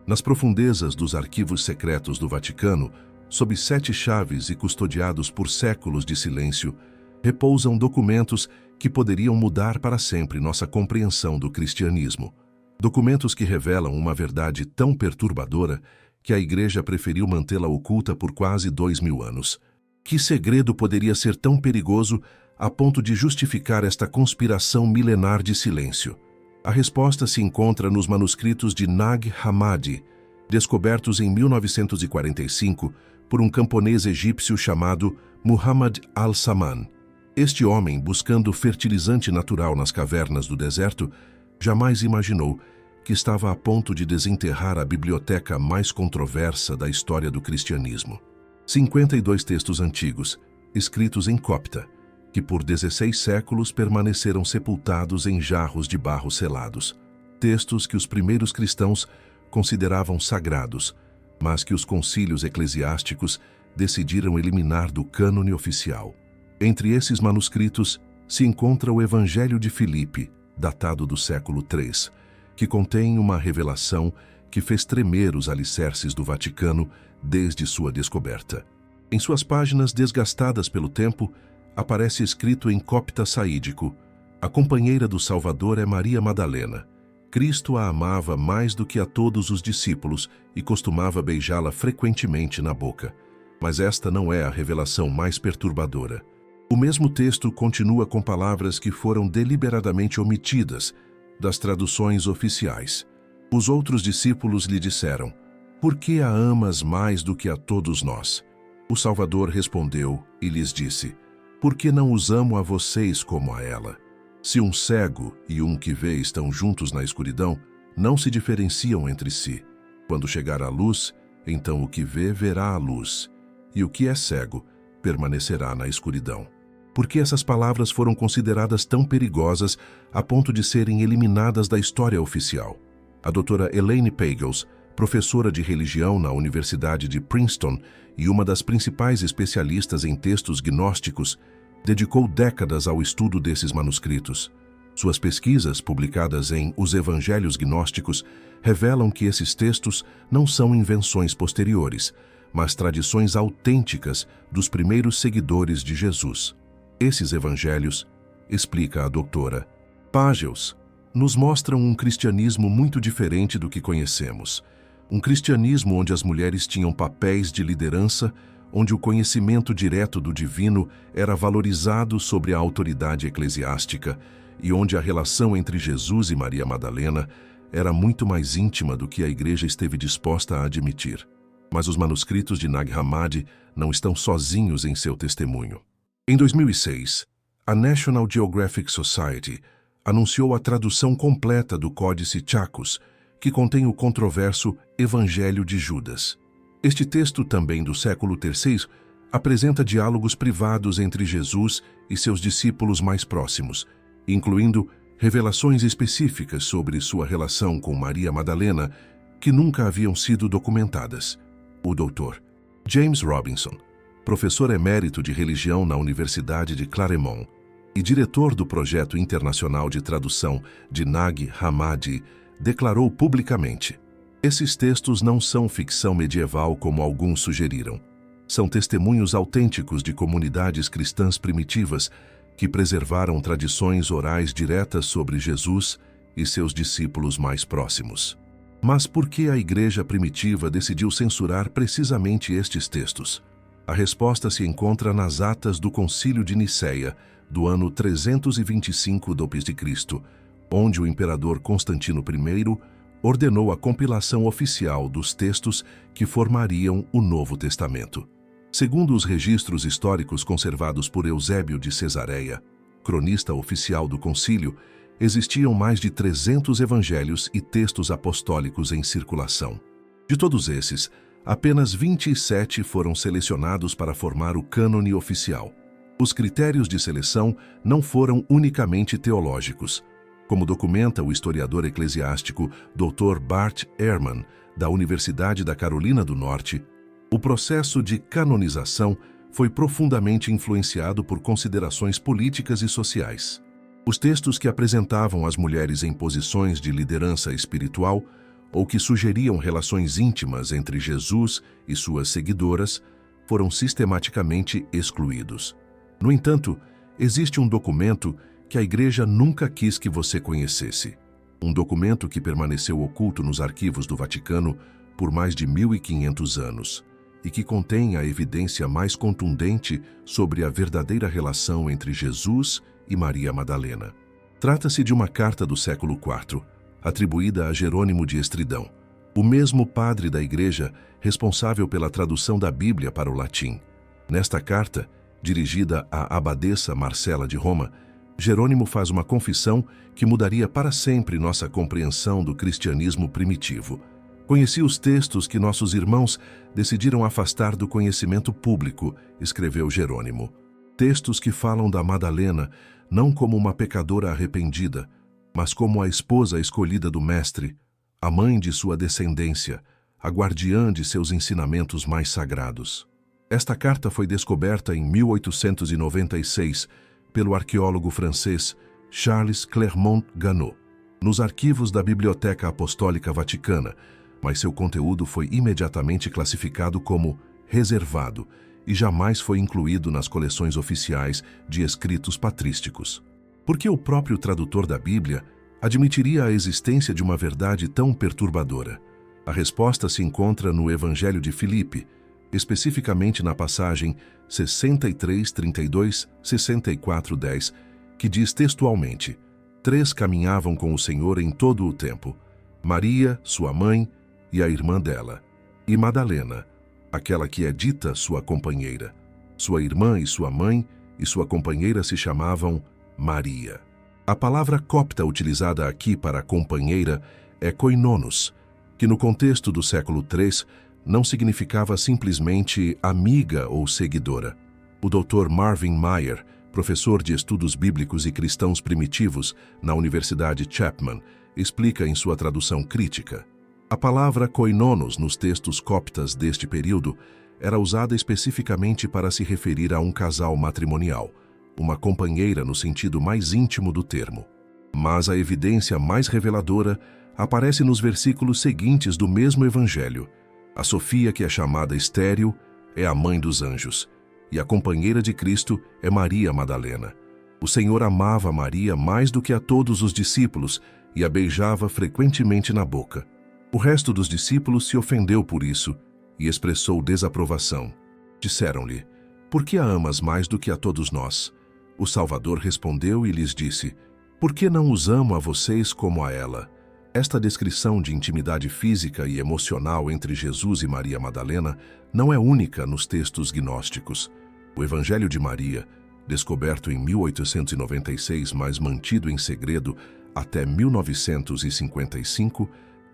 Nas profundezas dos arquivos secretos do Vaticano, sob 7 chaves e custodiados por séculos de silêncio, repousam documentos que poderiam mudar para sempre nossa compreensão do cristianismo. Documentos que revelam uma verdade tão perturbadora que a Igreja preferiu mantê-la oculta por quase 2000 anos. Que segredo poderia ser tão perigoso a ponto de justificar esta conspiração milenar de silêncio? A resposta se encontra nos manuscritos de Nag Hammadi, descobertos em 1945 por um camponês egípcio chamado Muhammad al-Saman. Este homem, buscando fertilizante natural nas cavernas do deserto, jamais imaginou que estava a ponto de desenterrar a biblioteca mais controversa da história do cristianismo. 52 textos antigos, escritos em copta, que por 16 séculos permaneceram sepultados em jarros de barro selados. Textos que os primeiros cristãos consideravam sagrados, mas que os concílios eclesiásticos decidiram eliminar do cânone oficial. Entre esses manuscritos se encontra o Evangelho de Filipe, datado do século III, que contém uma revelação que fez tremer os alicerces do Vaticano desde sua descoberta. Em suas páginas desgastadas pelo tempo, aparece escrito em copta saídico: a companheira do Salvador é Maria Madalena. Cristo a amava mais do que a todos os discípulos e costumava beijá-la frequentemente na boca. Mas esta não é a revelação mais perturbadora. O mesmo texto continua com palavras que foram deliberadamente omitidas das traduções oficiais. Os outros discípulos lhe disseram: por que a amas mais do que a todos nós? O Salvador respondeu e lhes disse: por que não os amo a vocês como a ela? Se um cego e um que vê estão juntos na escuridão, não se diferenciam entre si. Quando chegar a luz, então o que vê verá a luz, e o que é cego permanecerá na escuridão. Por que essas palavras foram consideradas tão perigosas a ponto de serem eliminadas da história oficial? A doutora Elaine Pagels, professora de religião na Universidade de Princeton e uma das principais especialistas em textos gnósticos, dedicou décadas ao estudo desses manuscritos. Suas pesquisas, publicadas em Os Evangelhos Gnósticos, revelam que esses textos não são invenções posteriores, mas tradições autênticas dos primeiros seguidores de Jesus. Esses evangelhos, explica a doutora Pagels, nos mostram um cristianismo muito diferente do que conhecemos. Um cristianismo onde as mulheres tinham papéis de liderança, onde o conhecimento direto do divino era valorizado sobre a autoridade eclesiástica e onde a relação entre Jesus e Maria Madalena era muito mais íntima do que a Igreja esteve disposta a admitir. Mas os manuscritos de Nag Hammadi não estão sozinhos em seu testemunho. Em 2006, a National Geographic Society anunciou a tradução completa do Códice Chacos, que contém o controverso Evangelho de Judas. Este texto, também do século III, apresenta diálogos privados entre Jesus e seus discípulos mais próximos, incluindo revelações específicas sobre sua relação com Maria Madalena que nunca haviam sido documentadas. O Dr. James Robinson, professor emérito de religião na Universidade de Claremont e diretor do projeto internacional de tradução de Nag Hammadi, declarou publicamente: esses textos não são ficção medieval como alguns sugeriram. São testemunhos autênticos de comunidades cristãs primitivas que preservaram tradições orais diretas sobre Jesus e seus discípulos mais próximos. Mas por que a Igreja primitiva decidiu censurar precisamente estes textos? A resposta se encontra nas atas do Concílio de Nicéia, do ano 325 d.C., onde o imperador Constantino I ordenou a compilação oficial dos textos que formariam o Novo Testamento. Segundo os registros históricos conservados por Eusébio de Cesareia, cronista oficial do concílio, existiam mais de 300 evangelhos e textos apostólicos em circulação. De todos esses, apenas 27 foram selecionados para formar o cânone oficial. Os critérios de seleção não foram unicamente teológicos. Como documenta o historiador eclesiástico Dr. Bart Ehrman, da Universidade da Carolina do Norte, o processo de canonização foi profundamente influenciado por considerações políticas e sociais. Os textos que apresentavam as mulheres em posições de liderança espiritual ou que sugeriam relações íntimas entre Jesus e suas seguidoras foram sistematicamente excluídos. No entanto, existe um documento que a Igreja nunca quis que você conhecesse. Um documento que permaneceu oculto nos arquivos do Vaticano por mais de 1500 anos e que contém a evidência mais contundente sobre a verdadeira relação entre Jesus e Maria Madalena. Trata-se de uma carta do século IV, atribuída a Jerônimo de Estridão, o mesmo padre da Igreja responsável pela tradução da Bíblia para o latim. Nesta carta, dirigida à abadesa Marcela de Roma, Jerônimo faz uma confissão que mudaria para sempre nossa compreensão do cristianismo primitivo. Conheci os textos que nossos irmãos decidiram afastar do conhecimento público, escreveu Jerônimo. Textos que falam da Madalena não como uma pecadora arrependida, mas como a esposa escolhida do Mestre, a mãe de sua descendência, a guardiã de seus ensinamentos mais sagrados. Esta carta foi descoberta em 1896 pelo arqueólogo francês Charles Clermont-Ganneau, nos arquivos da Biblioteca Apostólica Vaticana, mas seu conteúdo foi imediatamente classificado como reservado e jamais foi incluído nas coleções oficiais de escritos patrísticos. Por que o próprio tradutor da Bíblia admitiria a existência de uma verdade tão perturbadora? A resposta se encontra no Evangelho de Filipe, especificamente na passagem 63:32-64:10, que diz textualmente: 3 caminhavam com o Senhor em todo o tempo, Maria, sua mãe, e a irmã dela, e Madalena, aquela que é dita sua companheira. Sua irmã e sua mãe e sua companheira se chamavam Maria. A palavra copta utilizada aqui para companheira é koinonos, que no contexto do século III não significava simplesmente amiga ou seguidora. O Dr. Marvin Meyer, professor de estudos bíblicos e cristãos primitivos na Universidade Chapman, explica em sua tradução crítica. A palavra koinonos nos textos coptas deste período era usada especificamente para se referir a um casal matrimonial, uma companheira no sentido mais íntimo do termo. Mas a evidência mais reveladora aparece nos versículos seguintes do mesmo evangelho. A Sofia, que é chamada estéril, é a mãe dos anjos, e a companheira de Cristo é Maria Madalena. O Senhor amava Maria mais do que a todos os discípulos e a beijava frequentemente na boca. O resto dos discípulos se ofendeu por isso e expressou desaprovação. Disseram-lhe: "Por que a amas mais do que a todos nós?" O Salvador respondeu e lhes disse: "Por que não os amo a vocês como a ela?" Esta descrição de intimidade física e emocional entre Jesus e Maria Madalena não é única nos textos gnósticos. O Evangelho de Maria, descoberto em 1896, mas mantido em segredo até 1955,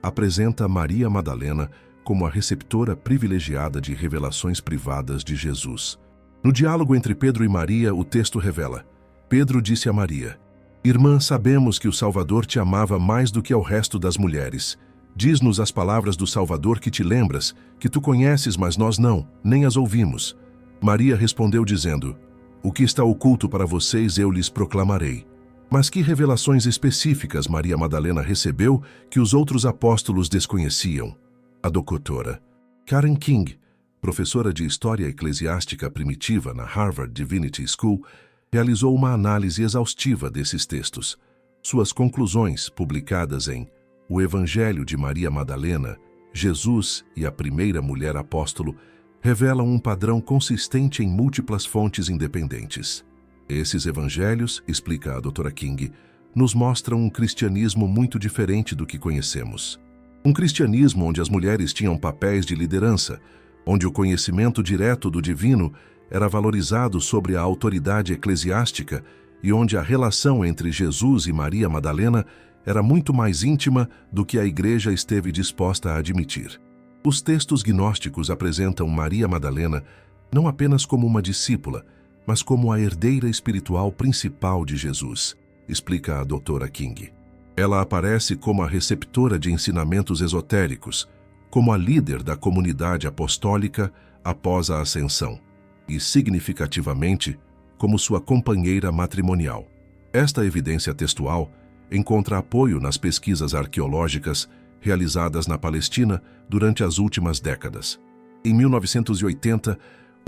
apresenta Maria Madalena como a receptora privilegiada de revelações privadas de Jesus. No diálogo entre Pedro e Maria, o texto revela: Pedro disse a Maria: "Irmã, sabemos que o Salvador te amava mais do que ao resto das mulheres. Diz-nos as palavras do Salvador que te lembras, que tu conheces, mas nós não, nem as ouvimos." Maria respondeu dizendo: "O que está oculto para vocês eu lhes proclamarei." Mas que revelações específicas Maria Madalena recebeu que os outros apóstolos desconheciam? A doutora Karen King, professora de História Eclesiástica Primitiva na Harvard Divinity School, realizou uma análise exaustiva desses textos. Suas conclusões, publicadas em O Evangelho de Maria Madalena, Jesus e a Primeira Mulher Apóstolo, revelam um padrão consistente em múltiplas fontes independentes. Esses evangelhos, explica a doutora King, nos mostram um cristianismo muito diferente do que conhecemos. Um cristianismo onde as mulheres tinham papéis de liderança, onde o conhecimento direto do divino era valorizado sobre a autoridade eclesiástica e onde a relação entre Jesus e Maria Madalena era muito mais íntima do que a Igreja esteve disposta a admitir. Os textos gnósticos apresentam Maria Madalena não apenas como uma discípula, mas como a herdeira espiritual principal de Jesus, explica a doutora King. Ela aparece como a receptora de ensinamentos esotéricos, como a líder da comunidade apostólica após a ascensão, e, significativamente, como sua companheira matrimonial. Esta evidência textual encontra apoio nas pesquisas arqueológicas realizadas na Palestina durante as últimas décadas. Em 1980,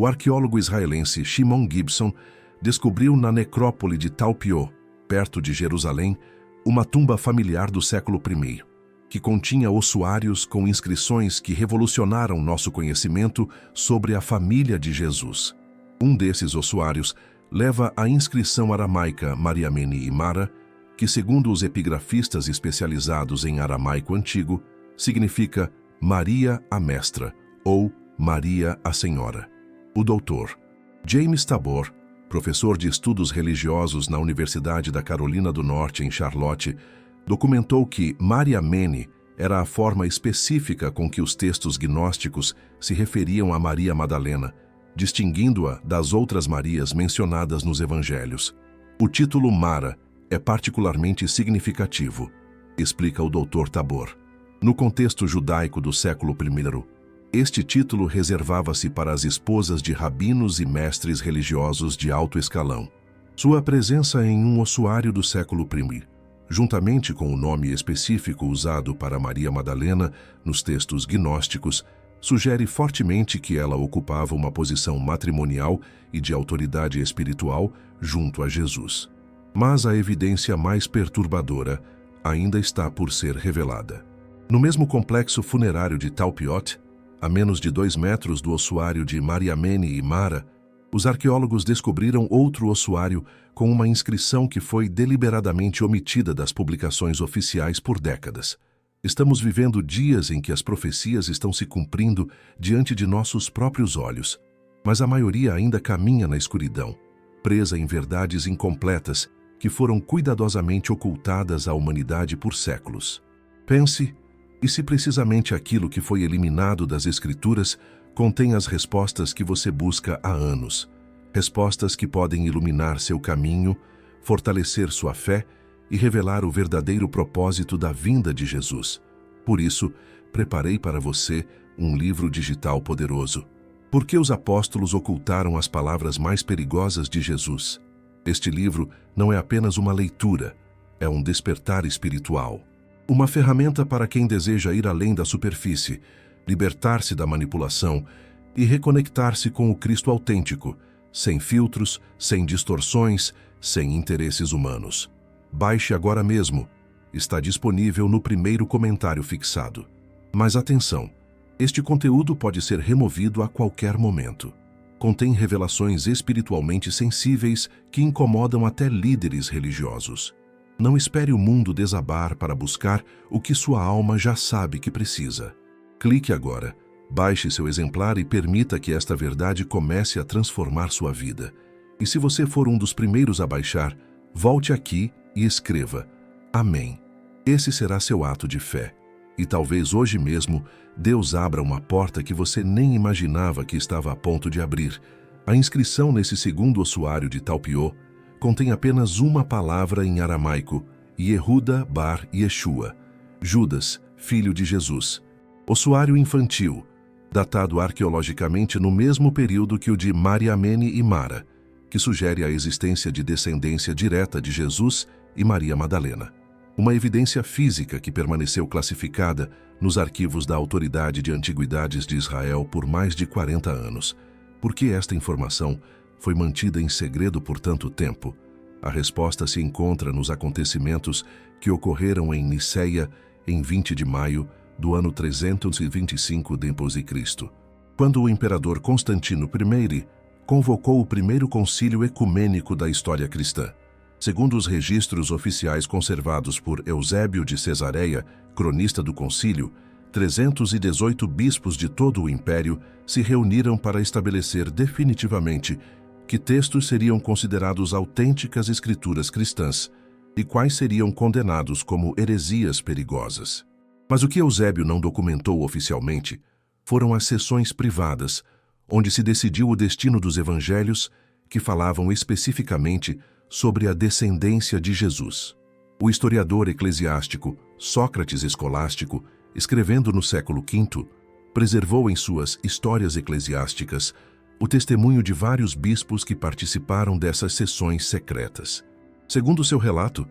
o arqueólogo israelense Shimon Gibson descobriu na necrópole de Talpiot, perto de Jerusalém, uma tumba familiar do século I, que continha ossuários com inscrições que revolucionaram nosso conhecimento sobre a família de Jesus. Um desses ossuários leva a inscrição aramaica Mariamene e Mara, que, segundo os epigrafistas especializados em aramaico antigo, significa Maria a Mestra ou Maria a Senhora. O doutor James Tabor, professor de estudos religiosos na Universidade da Carolina do Norte, em Charlotte, documentou que Mariamene era a forma específica com que os textos gnósticos se referiam a Maria Madalena, distinguindo-a das outras Marias mencionadas nos evangelhos. O título Mara é particularmente significativo, explica o Dr. Tabor. No contexto judaico do século I, este título reservava-se para as esposas de rabinos e mestres religiosos de alto escalão. Sua presença em um ossuário do século I, juntamente com o nome específico usado para Maria Madalena nos textos gnósticos, sugere fortemente que ela ocupava uma posição matrimonial e de autoridade espiritual junto a Jesus. Mas a evidência mais perturbadora ainda está por ser revelada. No mesmo complexo funerário de Talpiot, a menos de 2 metros do ossuário de Mariamene e Mara, os arqueólogos descobriram outro ossuário com uma inscrição que foi deliberadamente omitida das publicações oficiais por décadas. Estamos vivendo dias em que as profecias estão se cumprindo diante de nossos próprios olhos, mas a maioria ainda caminha na escuridão, presa em verdades incompletas que foram cuidadosamente ocultadas à humanidade por séculos. Pense, e se precisamente aquilo que foi eliminado das Escrituras contém as respostas que você busca há anos, respostas que podem iluminar seu caminho, fortalecer sua fé e revelar o verdadeiro propósito da vinda de Jesus. Por isso, preparei para você um livro digital poderoso. Por que os apóstolos ocultaram as palavras mais perigosas de Jesus? Este livro não é apenas uma leitura, é um despertar espiritual. Uma ferramenta para quem deseja ir além da superfície, libertar-se da manipulação e reconectar-se com o Cristo autêntico, sem filtros, sem distorções, sem interesses humanos. Baixe agora mesmo. Está disponível no primeiro comentário fixado. Mas atenção, este conteúdo pode ser removido a qualquer momento. Contém revelações espiritualmente sensíveis que incomodam até líderes religiosos. Não espere o mundo desabar para buscar o que sua alma já sabe que precisa. Clique agora, baixe seu exemplar e permita que esta verdade comece a transformar sua vida. E se você for um dos primeiros a baixar, volte aqui e escreva Amém. Esse será seu ato de fé. E talvez hoje mesmo Deus abra uma porta que você nem imaginava que estava a ponto de abrir. A inscrição nesse segundo ossuário de Talpiot contém apenas uma palavra em aramaico, Yehuda bar Yeshua, Judas, filho de Jesus. Ossuário infantil, datado arqueologicamente no mesmo período que o de Mariamene e Mara, que sugere a existência de descendência direta de Jesus e Maria Madalena. Uma evidência física que permaneceu classificada nos arquivos da Autoridade de Antiguidades de Israel por mais de 40 anos. Por que esta informação foi mantida em segredo por tanto tempo? A resposta se encontra nos acontecimentos que ocorreram em Niceia em 20 de maio do ano 325 d.C., quando o imperador Constantino I convocou o primeiro concílio ecumênico da história cristã. Segundo os registros oficiais conservados por Eusébio de Cesareia, cronista do concílio, 318 bispos de todo o império se reuniram para estabelecer definitivamente que textos seriam considerados autênticas escrituras cristãs e quais seriam condenados como heresias perigosas. Mas o que Eusébio não documentou oficialmente foram as sessões privadas, onde se decidiu o destino dos evangelhos que falavam especificamente sobre a descendência de Jesus. O historiador eclesiástico Sócrates Escolástico, escrevendo no século V, preservou em suas Histórias Eclesiásticas o testemunho de vários bispos que participaram dessas sessões secretas. Segundo seu relato,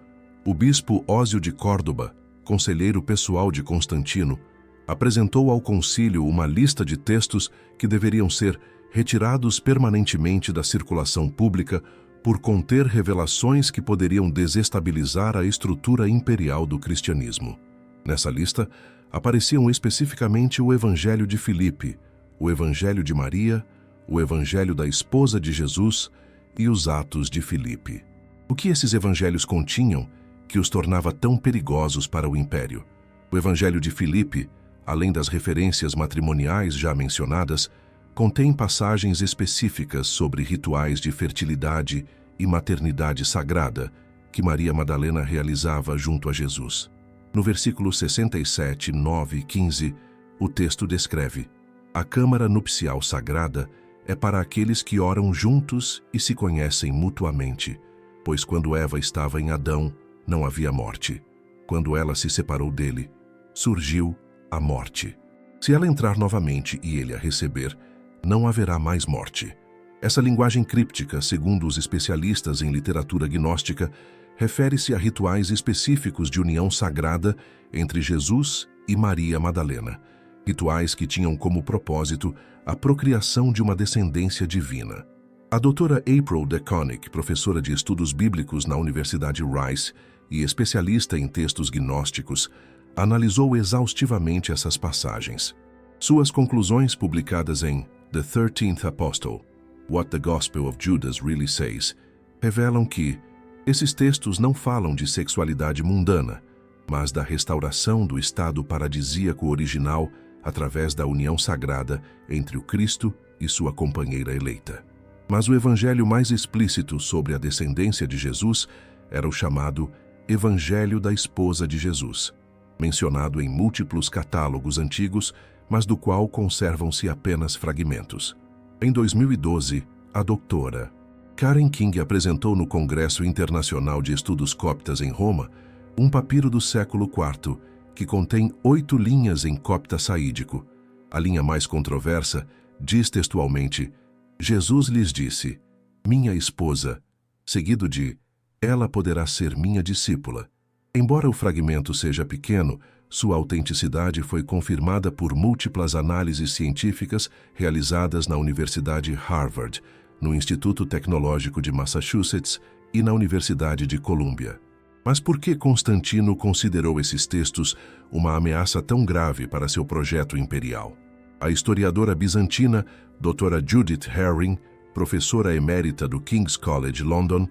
o bispo Ósio de Córdoba, conselheiro pessoal de Constantino, apresentou ao concílio uma lista de textos que deveriam ser retirados permanentemente da circulação pública por conter revelações que poderiam desestabilizar a estrutura imperial do cristianismo. Nessa lista, apareciam especificamente o Evangelho de Filipe, o Evangelho de Maria, o Evangelho da esposa de Jesus e os Atos de Filipe. O que esses evangelhos continham que os tornava tão perigosos para o império? O Evangelho de Filipe, além das referências matrimoniais já mencionadas, contém passagens específicas sobre rituais de fertilidade e maternidade sagrada que Maria Madalena realizava junto a Jesus. No versículo 67, 9 e 15, o texto descreve: a câmara nupcial sagrada é para aqueles que oram juntos e se conhecem mutuamente, pois quando Eva estava em Adão, não havia morte. Quando ela se separou dele, surgiu a morte. Se ela entrar novamente e ele a receber, não haverá mais morte. Essa linguagem críptica, segundo os especialistas em literatura gnóstica, refere-se a rituais específicos de união sagrada entre Jesus e Maria Madalena, rituais que tinham como propósito a procriação de uma descendência divina. A doutora April DeConnick, professora de estudos bíblicos na Universidade Rice e especialista em textos gnósticos, analisou exaustivamente essas passagens. Suas conclusões, publicadas em The 13th Apostle, What the Gospel of Judas Really Says, revelam que esses textos não falam de sexualidade mundana, mas da restauração do estado paradisíaco original através da união sagrada entre o Cristo e sua companheira eleita. Mas o evangelho mais explícito sobre a descendência de Jesus era o chamado Evangelho da esposa de Jesus, mencionado em múltiplos catálogos antigos, mas do qual conservam-se apenas fragmentos. Em 2012, a doutora Karen King apresentou no Congresso Internacional de Estudos Coptas em Roma um papiro do século IV, que contém 8 linhas em copta saídico. A linha mais controversa diz textualmente: Jesus lhes disse, minha esposa, seguido de, ela poderá ser minha discípula. Embora o fragmento seja pequeno, sua autenticidade foi confirmada por múltiplas análises científicas realizadas na Universidade Harvard, no Instituto Tecnológico de Massachusetts e na Universidade de Columbia. Mas por que Constantino considerou esses textos uma ameaça tão grave para seu projeto imperial? A historiadora bizantina, doutora Judith Herring, professora emérita do King's College London,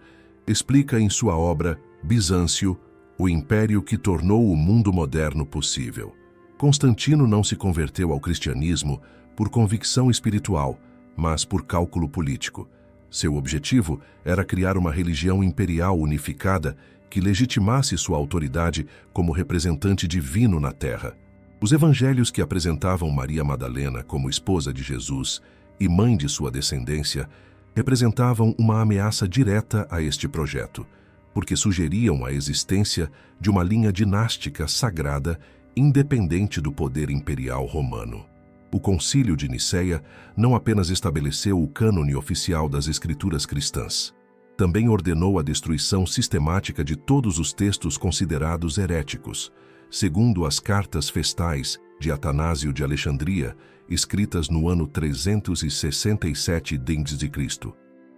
explica em sua obra Bizâncio, o império que tornou o mundo moderno possível. Constantino não se converteu ao cristianismo por convicção espiritual, mas por cálculo político. Seu objetivo era criar uma religião imperial unificada que legitimasse sua autoridade como representante divino na terra. Os evangelhos que apresentavam Maria Madalena como esposa de Jesus e mãe de sua descendência representavam uma ameaça direta a este projeto, porque sugeriam a existência de uma linha dinástica sagrada independente do poder imperial romano. O Concílio de Nicéia não apenas estabeleceu o cânone oficial das escrituras cristãs, também ordenou a destruição sistemática de todos os textos considerados heréticos, segundo as cartas festais de Atanásio de Alexandria, escritas no ano 367 d.C.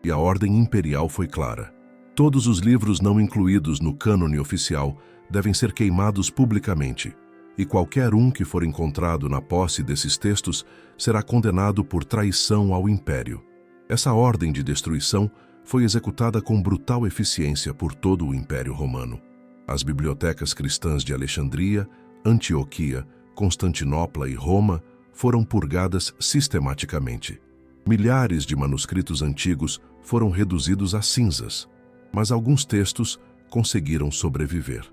E a ordem imperial foi clara. Todos os livros não incluídos no cânone oficial devem ser queimados publicamente, e qualquer um que for encontrado na posse desses textos será condenado por traição ao império. Essa ordem de destruição foi executada com brutal eficiência por todo o Império Romano. As bibliotecas cristãs de Alexandria, Antioquia, Constantinopla e Roma foram purgadas sistematicamente. Milhares de manuscritos antigos foram reduzidos a cinzas, mas alguns textos conseguiram sobreviver.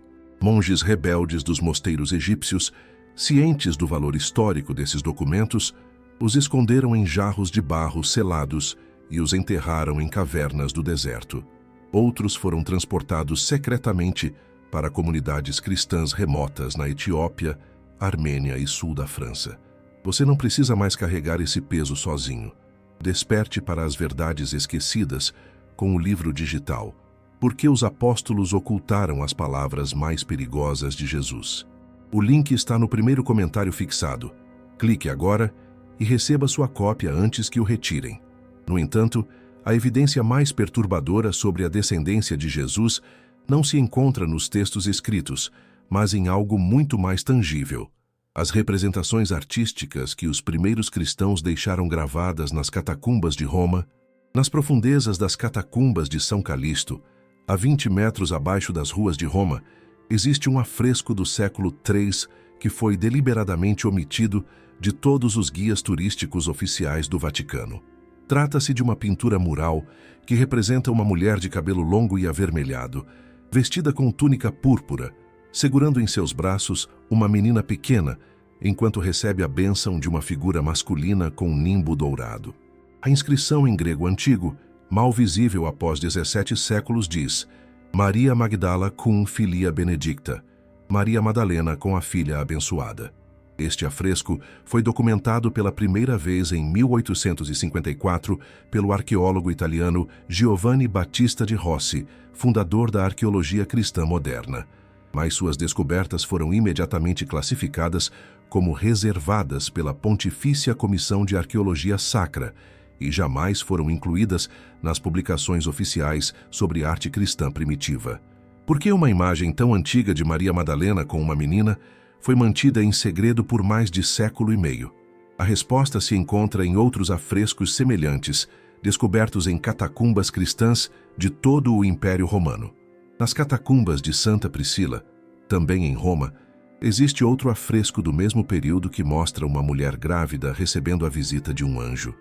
Monges rebeldes dos mosteiros egípcios, cientes do valor histórico desses documentos, os esconderam em jarros de barro selados e os enterraram em cavernas do deserto. Outros foram transportados secretamente para comunidades cristãs remotas na Etiópia, Armênia e sul da França. Você não precisa mais carregar esse peso sozinho. Desperte para as verdades esquecidas com o livro digital. Por que os apóstolos ocultaram as palavras mais perigosas de Jesus? O link está no primeiro comentário fixado. Clique agora e receba sua cópia antes que o retirem. No entanto, a evidência mais perturbadora sobre a descendência de Jesus não se encontra nos textos escritos, mas em algo muito mais tangível. As representações artísticas que os primeiros cristãos deixaram gravadas nas catacumbas de Roma, nas profundezas das catacumbas de São Calixto, a 20 metros abaixo das ruas de Roma, existe um afresco do século III que foi deliberadamente omitido de todos os guias turísticos oficiais do Vaticano. Trata-se de uma pintura mural que representa uma mulher de cabelo longo e avermelhado, vestida com túnica púrpura, segurando em seus braços uma menina pequena, enquanto recebe a bênção de uma figura masculina com um nimbo dourado. A inscrição em grego antigo, mal visível após 17 séculos, diz: Maria Magdala cum filia benedicta, Maria Madalena com a filha abençoada. Este afresco foi documentado pela primeira vez em 1854 pelo arqueólogo italiano Giovanni Battista de Rossi, fundador da arqueologia cristã moderna. Mas suas descobertas foram imediatamente classificadas como reservadas pela Pontifícia Comissão de Arqueologia Sacra e jamais foram incluídas nas publicações oficiais sobre arte cristã primitiva. Por que uma imagem tão antiga de Maria Madalena com uma menina foi mantida em segredo por mais de século e meio? A resposta se encontra em outros afrescos semelhantes, descobertos em catacumbas cristãs de todo o Império Romano. Nas catacumbas de Santa Priscila, também em Roma, existe outro afresco do mesmo período que mostra uma mulher grávida recebendo a visita de um anjo.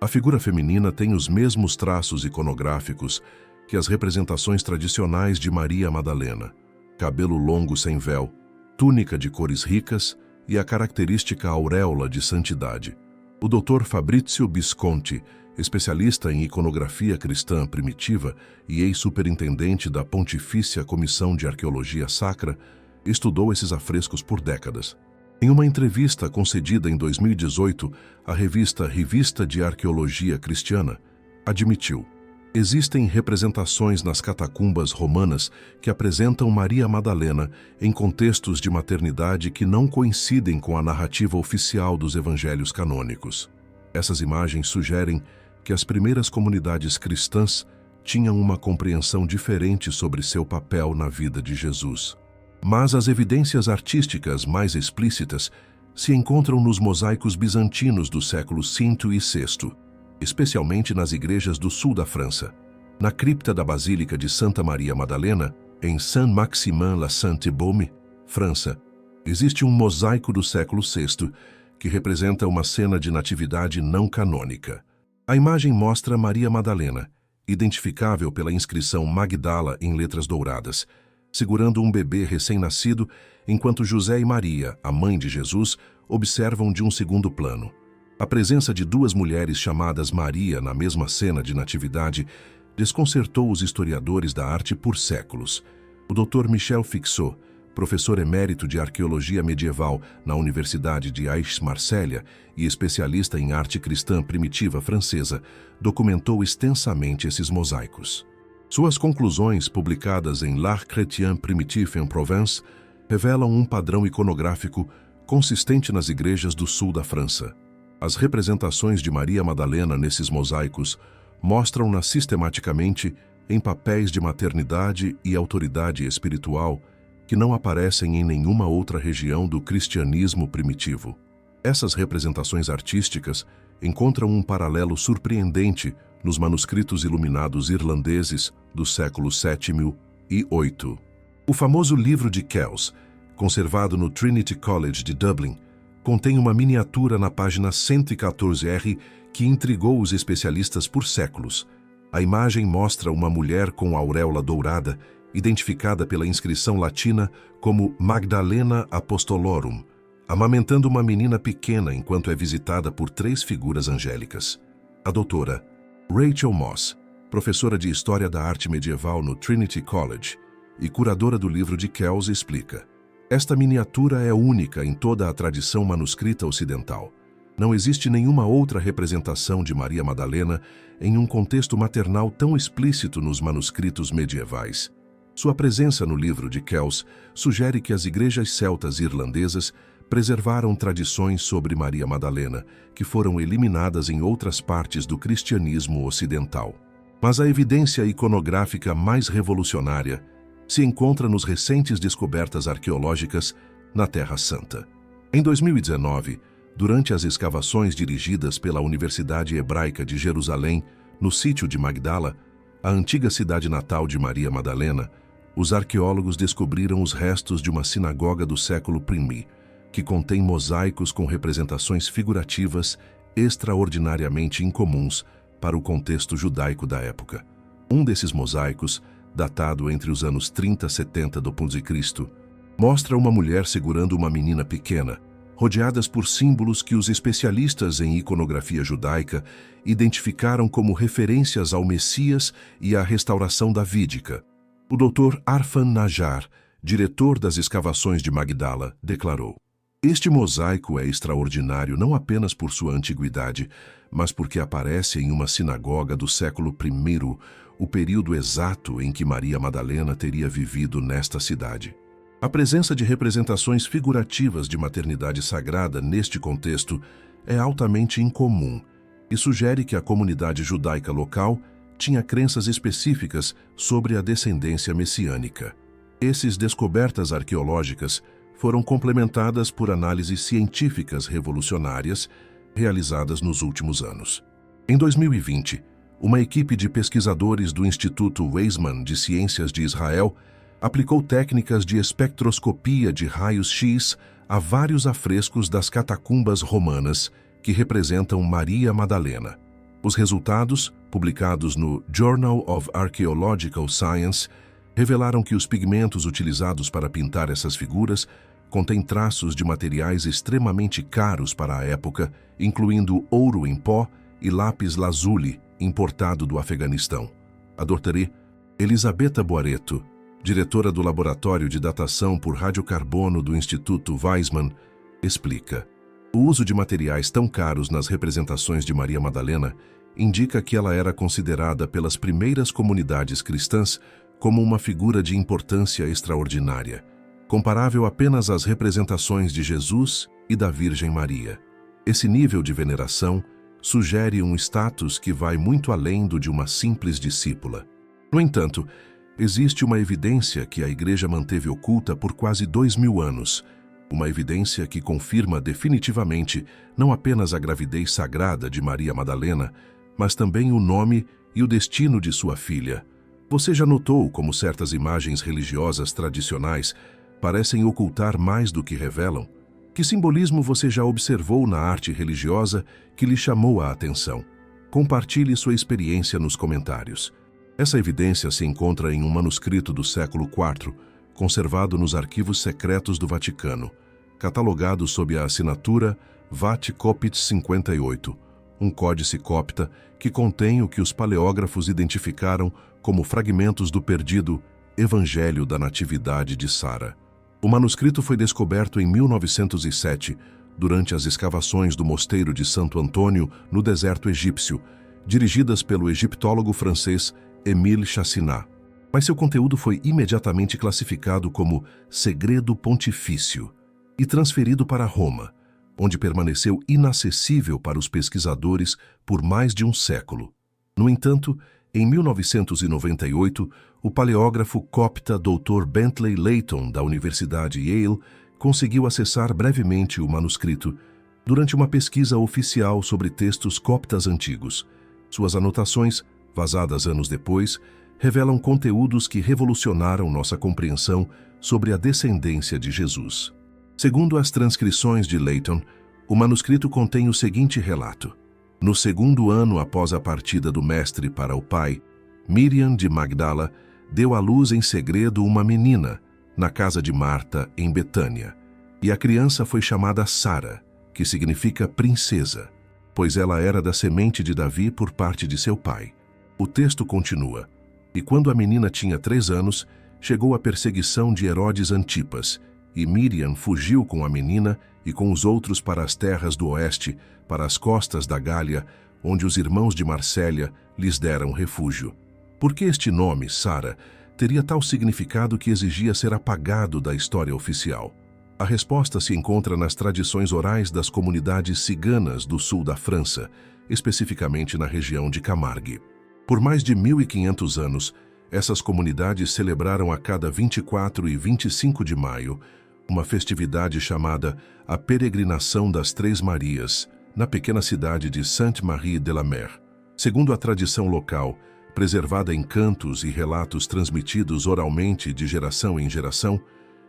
A figura feminina tem os mesmos traços iconográficos que as representações tradicionais de Maria Madalena: cabelo longo sem véu, túnica de cores ricas e a característica auréola de santidade. O Dr. Fabrizio Visconti, especialista em iconografia cristã primitiva e ex-superintendente da Pontifícia Comissão de Arqueologia Sacra, estudou esses afrescos por décadas. Em uma entrevista concedida em 2018 à Revista de Arqueologia Cristiana, admitiu: existem representações nas catacumbas romanas que apresentam Maria Madalena em contextos de maternidade que não coincidem com a narrativa oficial dos evangelhos canônicos. Essas imagens sugerem que as primeiras comunidades cristãs tinham uma compreensão diferente sobre seu papel na vida de Jesus. Mas as evidências artísticas mais explícitas se encontram nos mosaicos bizantinos do século V e VI, especialmente nas igrejas do sul da França. Na cripta da Basílica de Santa Maria Madalena, em Saint-Maximin-la-Sainte-Baume, França, existe um mosaico do século VI que representa uma cena de natividade não canônica. A imagem mostra Maria Madalena, identificável pela inscrição Magdala em letras douradas, segurando um bebê recém-nascido, enquanto José e Maria, a mãe de Jesus, observam de um segundo plano. A presença de duas mulheres chamadas Maria na mesma cena de natividade desconcertou os historiadores da arte por séculos. O Dr. Michel Fixot, professor emérito de arqueologia medieval na Universidade de Aix-Marselha e especialista em arte cristã primitiva francesa, documentou extensamente esses mosaicos. Suas conclusões, publicadas em L'Art chrétien primitif en Provence, revelam um padrão iconográfico consistente nas igrejas do sul da França. As representações de Maria Madalena nesses mosaicos mostram-na sistematicamente em papéis de maternidade e autoridade espiritual que não aparecem em nenhuma outra região do cristianismo primitivo. Essas representações artísticas encontram um paralelo surpreendente nos manuscritos iluminados irlandeses dos séculos VII e VIII. O famoso livro de Kells, conservado no Trinity College de Dublin, contém uma miniatura na página 114R que intrigou os especialistas por séculos. A imagem mostra uma mulher com auréola dourada, identificada pela inscrição latina como Magdalena Apostolorum, amamentando uma menina pequena enquanto é visitada por 3 figuras angélicas. A doutora Rachel Moss, professora de História da Arte Medieval no Trinity College e curadora do livro de Kells, explica: esta miniatura é única em toda a tradição manuscrita ocidental. Não existe nenhuma outra representação de Maria Madalena em um contexto maternal tão explícito nos manuscritos medievais. Sua presença no livro de Kells sugere que as igrejas celtas irlandesas preservaram tradições sobre Maria Madalena, que foram eliminadas em outras partes do cristianismo ocidental. Mas a evidência iconográfica mais revolucionária se encontra nos recentes descobertas arqueológicas na Terra Santa. Em 2019, durante as escavações dirigidas pela Universidade Hebraica de Jerusalém, no sítio de Magdala, a antiga cidade natal de Maria Madalena, os arqueólogos descobriram os restos de uma sinagoga do século I, que contém mosaicos com representações figurativas extraordinariamente incomuns para o contexto judaico da época. Um desses mosaicos, datado entre os anos 30 e 70 d.C., mostra uma mulher segurando uma menina pequena, rodeadas por símbolos que os especialistas em iconografia judaica identificaram como referências ao Messias e à restauração davídica. O Dr. Arfan Najjar, diretor das escavações de Magdala, declarou: "Este mosaico é extraordinário não apenas por sua antiguidade, mas porque aparece em uma sinagoga do século I, o período exato em que Maria Madalena teria vivido nesta cidade." A presença de representações figurativas de maternidade sagrada neste contexto é altamente incomum e sugere que a comunidade judaica local tinha crenças específicas sobre a descendência messiânica. Essas descobertas arqueológicas foram complementadas por análises científicas revolucionárias realizadas nos últimos anos. Em 2020, uma equipe de pesquisadores do Instituto Weizmann de Ciências de Israel aplicou técnicas de espectroscopia de raios-x a vários afrescos das catacumbas romanas que representam Maria Madalena. Os resultados, publicados no Journal of Archaeological Science, revelaram que os pigmentos utilizados para pintar essas figuras contêm traços de materiais extremamente caros para a época, incluindo ouro em pó e lápis lazuli, importado do Afeganistão. A Dra. Elisabetta Boareto, diretora do Laboratório de Datação por Radiocarbono do Instituto Weizmann, explica: "O uso de materiais tão caros nas representações de Maria Madalena indica que ela era considerada pelas primeiras comunidades cristãs como uma figura de importância extraordinária, comparável apenas às representações de Jesus e da Virgem Maria. Esse nível de veneração sugere um status que vai muito além do de uma simples discípula. No entanto, existe uma evidência que a Igreja manteve oculta por quase 2000 anos, uma evidência que confirma definitivamente não apenas a gravidez sagrada de Maria Madalena, mas também o nome e o destino de sua filha. Você já notou como certas imagens religiosas tradicionais parecem ocultar mais do que revelam? Que simbolismo você já observou na arte religiosa que lhe chamou a atenção? Compartilhe sua experiência nos comentários. Essa evidência se encontra em um manuscrito do século IV, conservado nos arquivos secretos do Vaticano, catalogado sob a assinatura Vat Copit 58, um códice copta que contém o que os paleógrafos identificaram como fragmentos do perdido Evangelho da Natividade de Sara. O manuscrito foi descoberto em 1907, durante as escavações do Mosteiro de Santo Antônio, no deserto egípcio, dirigidas pelo egiptólogo francês Émile Chassinat. Mas seu conteúdo foi imediatamente classificado como segredo pontifício e transferido para Roma, onde permaneceu inacessível para os pesquisadores por mais de um século. No entanto, em 1998, o paleógrafo copta Dr. Bentley Layton, da Universidade Yale, conseguiu acessar brevemente o manuscrito durante uma pesquisa oficial sobre textos coptas antigos. Suas anotações, vazadas anos depois, revelam conteúdos que revolucionaram nossa compreensão sobre a descendência de Jesus. Segundo as transcrições de Layton, o manuscrito contém o seguinte relato: no segundo ano após a partida do mestre para o pai, Miriam de Magdala deu à luz em segredo uma menina, na casa de Marta, em Betânia, e a criança foi chamada Sara, que significa princesa, pois ela era da semente de Davi por parte de seu pai. O texto continua: e quando a menina tinha 3 anos, chegou a perseguição de Herodes Antipas, e Miriam fugiu com a menina e com os outros para as terras do oeste, para as costas da Gália, onde os irmãos de Marcélia lhes deram refúgio. Por que este nome, Sara, teria tal significado que exigia ser apagado da história oficial? A resposta se encontra nas tradições orais das comunidades ciganas do sul da França, especificamente na região de Camargue. Por mais de 1.500 anos, essas comunidades celebraram a cada 24 e 25 de maio uma festividade chamada a Peregrinação das Três Marias, na pequena cidade de Sainte-Marie-de-la-Mer. Segundo a tradição local, preservada em cantos e relatos transmitidos oralmente de geração em geração,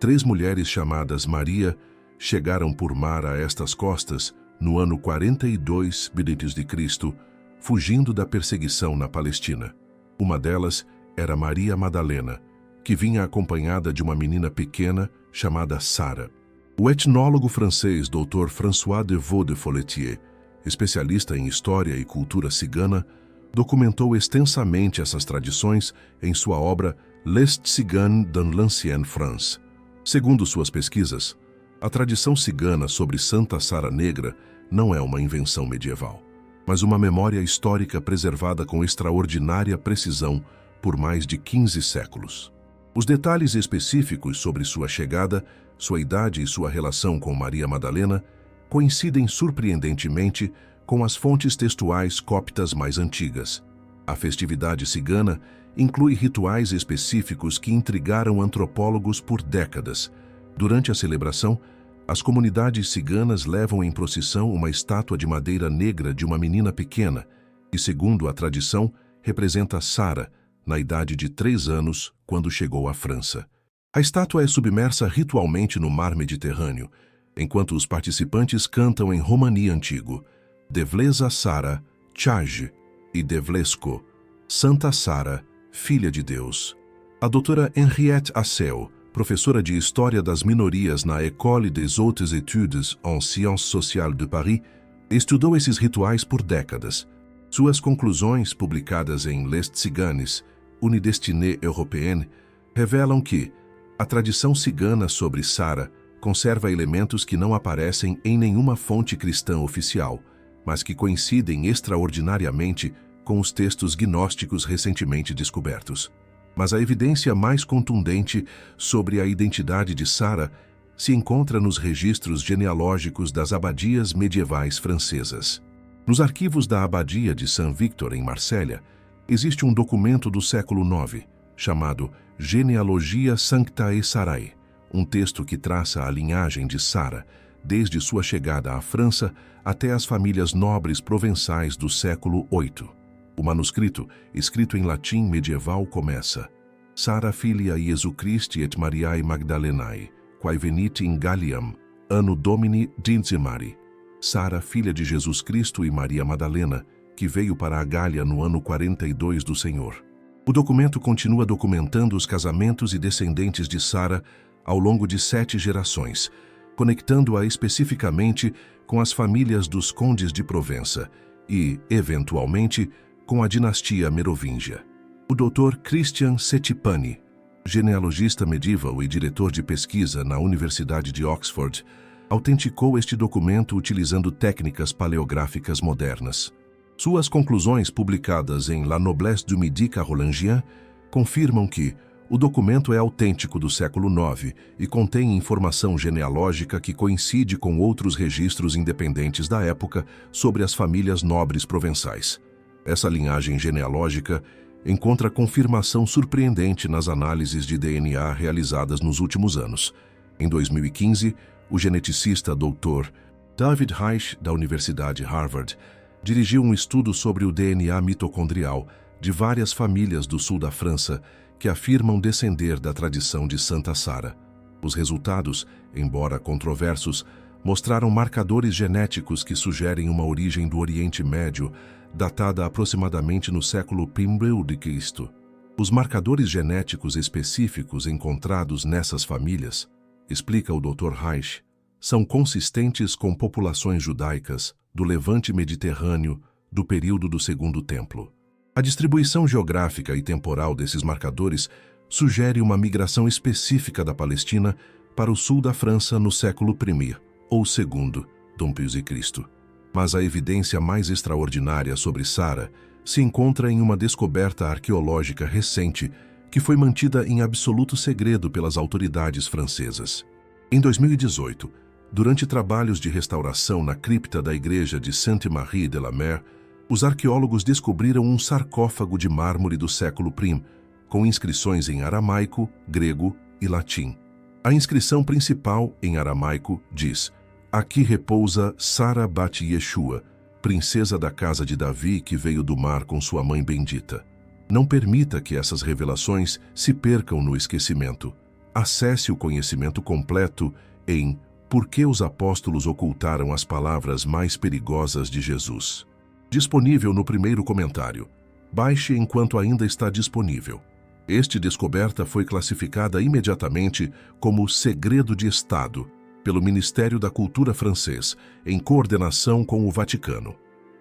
3 mulheres chamadas Maria chegaram por mar a estas costas no ano 42 b.C., fugindo da perseguição na Palestina. Uma delas era Maria Madalena, que vinha acompanhada de uma menina pequena chamada Sara. O etnólogo francês Dr. François de Vaux de Folletier, especialista em história e cultura cigana, documentou extensamente essas tradições em sua obra Les Tziganes dans l'Ancienne France. Segundo suas pesquisas, a tradição cigana sobre Santa Sara Negra não é uma invenção medieval, mas uma memória histórica preservada com extraordinária precisão por mais de 15 séculos. Os detalhes específicos sobre sua chegada, sua idade e sua relação com Maria Madalena coincidem surpreendentemente com as fontes textuais coptas mais antigas. A festividade cigana inclui rituais específicos que intrigaram antropólogos por décadas. Durante a celebração, as comunidades ciganas levam em procissão uma estátua de madeira negra de uma menina pequena, que, segundo a tradição, representa Sara, na idade de 3 anos, quando chegou à França. A estátua é submersa ritualmente no mar Mediterrâneo, enquanto os participantes cantam em romani antigo, Devleza Sara, Tchage, e Devlesco, Santa Sara, Filha de Deus. A doutora Henriette Assel, professora de História das Minorias na École des Hautes Études en Sciences Sociales de Paris, estudou esses rituais por décadas. Suas conclusões, publicadas em Les Tziganes, Une destinée européenne, revelam que a tradição cigana sobre Sara conserva elementos que não aparecem em nenhuma fonte cristã oficial, mas que coincidem extraordinariamente com os textos gnósticos recentemente descobertos. Mas a evidência mais contundente sobre a identidade de Sara se encontra nos registros genealógicos das abadias medievais francesas. Nos arquivos da abadia de Saint-Victor, em Marsella, existe um documento do século IX, chamado Genealogia Sanctae Sarae, um texto que traça a linhagem de Sara, desde sua chegada à França até as famílias nobres provençais do século VIII. O manuscrito, escrito em latim medieval, começa: Sara filia Iesu Christi et Mariae Magdalenae, quae venit in Galliam, anno Domini dinzimari. Sara, filha de Jesus Cristo e Maria Madalena, que veio para a Gália no ano 42 do Senhor. O documento continua documentando os casamentos e descendentes de Sara ao longo de 7 gerações, conectando-a especificamente com as famílias dos condes de Provença e, eventualmente, com a dinastia merovingia. O Dr. Christian Settipani, genealogista medieval e diretor de pesquisa na Universidade de Oxford, autenticou este documento utilizando técnicas paleográficas modernas. Suas conclusões, publicadas em La Noblesse du Midi carolingien, confirmam que o documento é autêntico do século IX e contém informação genealógica que coincide com outros registros independentes da época sobre as famílias nobres provençais. Essa linhagem genealógica encontra confirmação surpreendente nas análises de DNA realizadas nos últimos anos. Em 2015, o geneticista Dr. David Reich, da Universidade Harvard, dirigiu um estudo sobre o DNA mitocondrial de várias famílias do sul da França que afirmam descender da tradição de Santa Sara. Os resultados, embora controversos, mostraram marcadores genéticos que sugerem uma origem do Oriente Médio, datada aproximadamente no século I d.C. Os marcadores genéticos específicos encontrados nessas famílias, explica o Dr. Reich, são consistentes com populações judaicas do Levante Mediterrâneo do período do Segundo Templo. A distribuição geográfica e temporal desses marcadores sugere uma migração específica da Palestina para o sul da França no século I ou II d.C. Mas a evidência mais extraordinária sobre Sara se encontra em uma descoberta arqueológica recente que foi mantida em absoluto segredo pelas autoridades francesas. Em 2018, durante trabalhos de restauração na cripta da igreja de Sainte-Marie de la Mer, os arqueólogos descobriram um sarcófago de mármore do século I, com inscrições em aramaico, grego e latim. A inscrição principal, em aramaico, diz: "Aqui repousa Sara Bat Yeshua, princesa da casa de Davi que veio do mar com sua mãe bendita." Não permita que essas revelações se percam no esquecimento. Acesse o conhecimento completo em Por que os apóstolos ocultaram as palavras mais perigosas de Jesus. Disponível no primeiro comentário. Baixe enquanto ainda está disponível. Este descoberta foi classificada imediatamente como segredo de Estado pelo Ministério da Cultura francês, em coordenação com o Vaticano.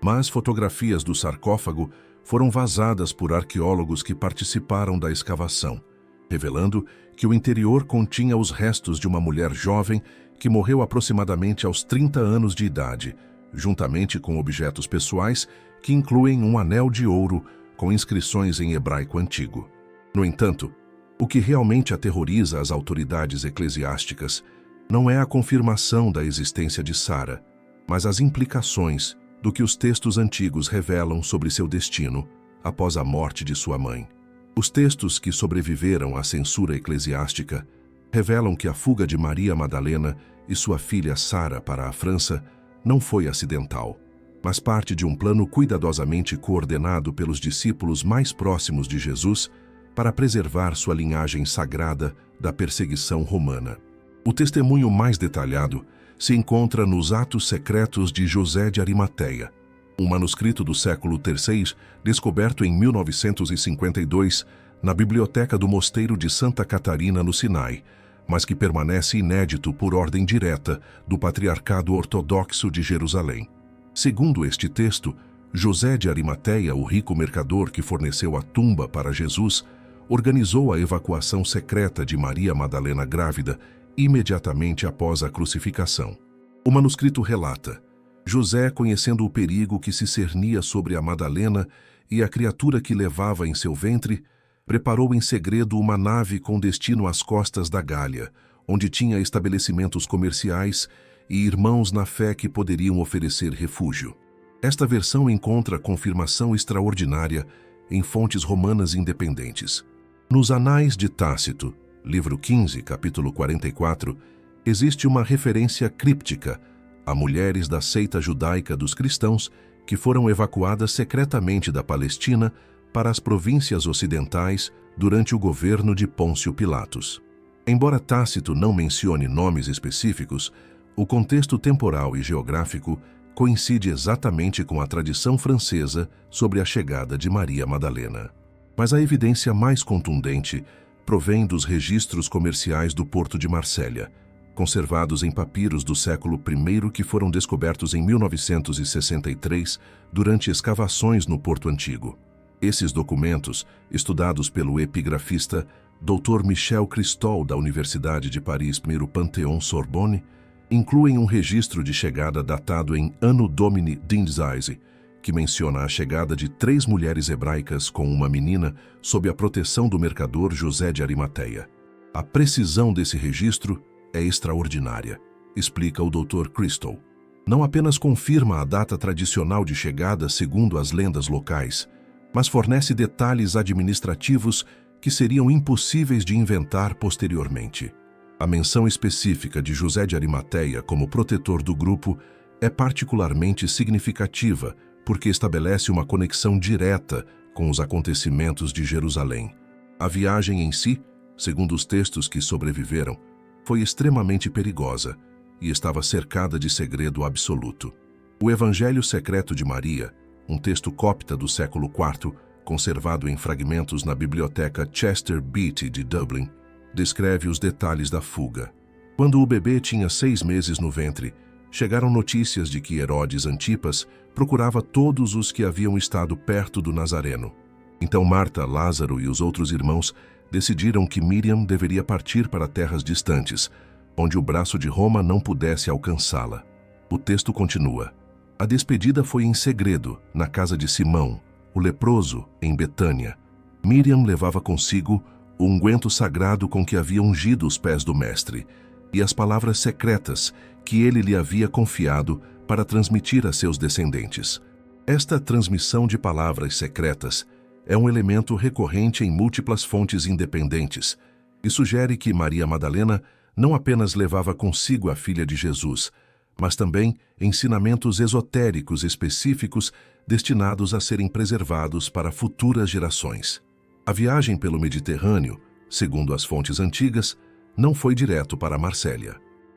Mas fotografias do sarcófago foram vazadas por arqueólogos que participaram da escavação, revelando que o interior continha os restos de uma mulher jovem que morreu aproximadamente aos 30 anos de idade, juntamente com objetos pessoais que incluem um anel de ouro com inscrições em hebraico antigo. No entanto, o que realmente aterroriza as autoridades eclesiásticas não é a confirmação da existência de Sara, mas as implicações do que os textos antigos revelam sobre seu destino após a morte de sua mãe. Os textos que sobreviveram à censura eclesiástica revelam que a fuga de Maria Madalena e sua filha Sara para a França não foi acidental, mas parte de um plano cuidadosamente coordenado pelos discípulos mais próximos de Jesus para preservar sua linhagem sagrada da perseguição romana. O testemunho mais detalhado se encontra nos Atos Secretos de José de Arimateia, um manuscrito do século III descoberto em 1952 na biblioteca do Mosteiro de Santa Catarina, no Sinai, mas que permanece inédito por ordem direta do Patriarcado Ortodoxo de Jerusalém. Segundo este texto, José de Arimateia, o rico mercador que forneceu a tumba para Jesus, organizou a evacuação secreta de Maria Madalena grávida imediatamente após a crucificação. O manuscrito relata: José, conhecendo o perigo que se cernia sobre a Madalena e a criatura que levava em seu ventre, preparou em segredo uma nave com destino às costas da Gália, onde tinha estabelecimentos comerciais e irmãos na fé que poderiam oferecer refúgio. Esta versão encontra confirmação extraordinária em fontes romanas independentes. Nos Anais de Tácito, livro 15, capítulo 44, existe uma referência críptica a mulheres da seita judaica dos cristãos que foram evacuadas secretamente da Palestina para as províncias ocidentais durante o governo de Pôncio Pilatos. Embora Tácito não mencione nomes específicos, o contexto temporal e geográfico coincide exatamente com a tradição francesa sobre a chegada de Maria Madalena. Mas a evidência mais contundente provém dos registros comerciais do Porto de Marsella, conservados em papiros do século I que foram descobertos em 1963 durante escavações no Porto Antigo. Esses documentos, estudados pelo epigrafista Dr. Michel Christol da Universidade de Paris I Panthéon-Sorbonne, incluem um registro de chegada datado em Anno Domini Dinsdaise, que menciona a chegada de 3 mulheres hebraicas com uma menina sob a proteção do mercador José de Arimateia. A precisão desse registro é extraordinária, explica o Dr. Christol. Não apenas confirma a data tradicional de chegada segundo as lendas locais, mas fornece detalhes administrativos que seriam impossíveis de inventar posteriormente. A menção específica de José de Arimateia como protetor do grupo é particularmente significativa porque estabelece uma conexão direta com os acontecimentos de Jerusalém. A viagem em si, segundo os textos que sobreviveram, foi extremamente perigosa e estava cercada de segredo absoluto. O Evangelho Secreto de Maria, um texto cópta do século IV, conservado em fragmentos na biblioteca Chester Beatty de Dublin, descreve os detalhes da fuga. Quando o bebê tinha 6 meses no ventre, chegaram notícias de que Herodes Antipas procurava todos os que haviam estado perto do Nazareno. Então Marta, Lázaro e os outros irmãos decidiram que Miriam deveria partir para terras distantes, onde o braço de Roma não pudesse alcançá-la. O texto continua: a despedida foi em segredo, na casa de Simão, o leproso, em Betânia. Miriam levava consigo o unguento sagrado com que havia ungido os pés do Mestre e as palavras secretas que ele lhe havia confiado para transmitir a seus descendentes. Esta transmissão de palavras secretas é um elemento recorrente em múltiplas fontes independentes e sugere que Maria Madalena não apenas levava consigo a filha de Jesus, mas também ensinamentos esotéricos específicos destinados a serem preservados para futuras gerações. A viagem pelo Mediterrâneo, segundo as fontes antigas, não foi direto para Marsella.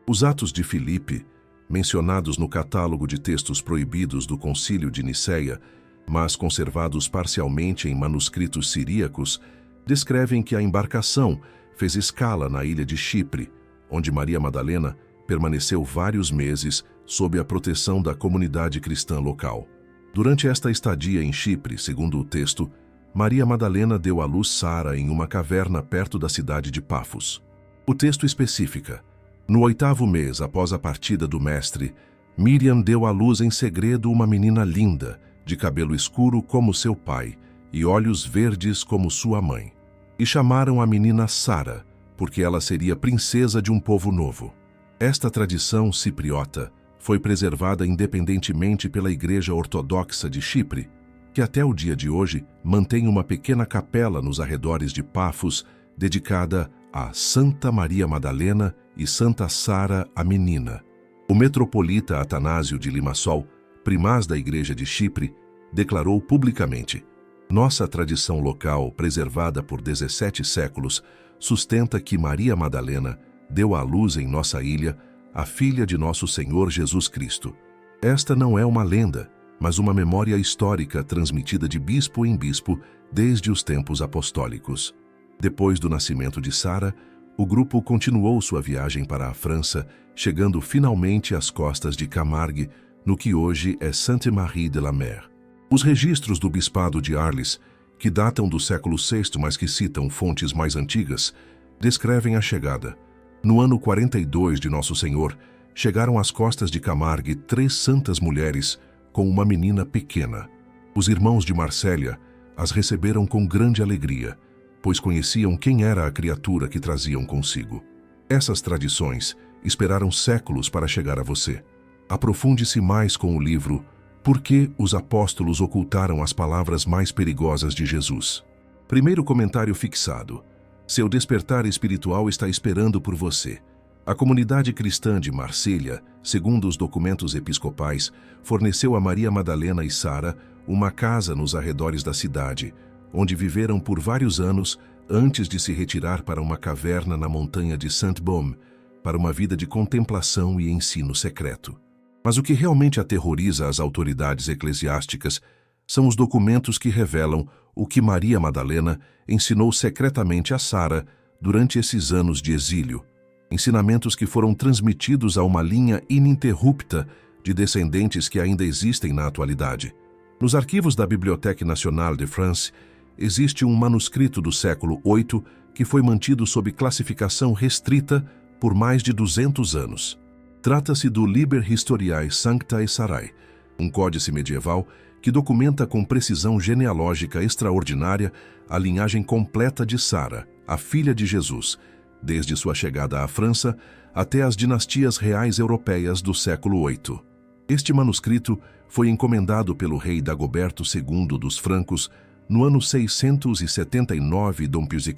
Os Atos de Filipe, mencionados no catálogo de textos proibidos do Concílio de Nicéia, mas conservados parcialmente em manuscritos siríacos, descrevem que a embarcação fez escala na ilha de Chipre, onde Maria Madalena permaneceu vários meses sob a proteção da comunidade cristã local. Durante esta estadia em Chipre, segundo o texto, Maria Madalena deu à luz Sara em uma caverna perto da cidade de Pafos. O texto especifica: no 8º mês após a partida do Mestre, Miriam deu à luz em segredo uma menina linda, de cabelo escuro como seu pai e olhos verdes como sua mãe. E chamaram a menina Sara, porque ela seria princesa de um povo novo. Esta tradição cipriota foi preservada independentemente pela Igreja Ortodoxa de Chipre, que até o dia de hoje mantém uma pequena capela nos arredores de Pafos dedicada a Santa Maria Madalena e Santa Sara, a menina. O metropolita Atanásio de Limassol, primaz da Igreja de Chipre, declarou publicamente: nossa tradição local, preservada por 17 séculos, sustenta que Maria Madalena deu à luz em nossa ilha a filha de nosso Senhor Jesus Cristo. Esta não é uma lenda, mas uma memória histórica transmitida de bispo em bispo desde os tempos apostólicos. Depois do nascimento de Sara, o grupo continuou sua viagem para a França, chegando finalmente às costas de Camargue, no que hoje é Sainte-Marie-de-la-Mer. Os registros do Bispado de Arles, que datam do século VI, mas que citam fontes mais antigas, descrevem a chegada. No ano 42 de Nosso Senhor, chegaram às costas de Camargue 3 santas mulheres com uma menina pequena. Os irmãos de Marsella as receberam com grande alegria, pois conheciam quem era a criatura que traziam consigo. Essas tradições esperaram séculos para chegar a você. Aprofunde-se mais com o livro Por que os apóstolos ocultaram as palavras mais perigosas de Jesus? Primeiro comentário fixado. Seu despertar espiritual está esperando por você. A comunidade cristã de Marselha, segundo os documentos episcopais, forneceu a Maria Madalena e Sara uma casa nos arredores da cidade, onde viveram por vários anos antes de se retirar para uma caverna na montanha de Saint-Baume, para uma vida de contemplação e ensino secreto. Mas o que realmente aterroriza as autoridades eclesiásticas são os documentos que revelam o que Maria Madalena ensinou secretamente a Sara durante esses anos de exílio, ensinamentos que foram transmitidos a uma linha ininterrupta de descendentes que ainda existem na atualidade. Nos arquivos da Bibliothèque Nationale de France, existe um manuscrito do século VIII que foi mantido sob classificação restrita por mais de 200 anos. Trata-se do Liber Historiae Sanctae Sarae, um códice medieval que documenta com precisão genealógica extraordinária a linhagem completa de Sara, a filha de Jesus, desde sua chegada à França até as dinastias reais europeias do século VIII. Este manuscrito foi encomendado pelo rei Dagoberto II dos Francos no ano 679 d.C.,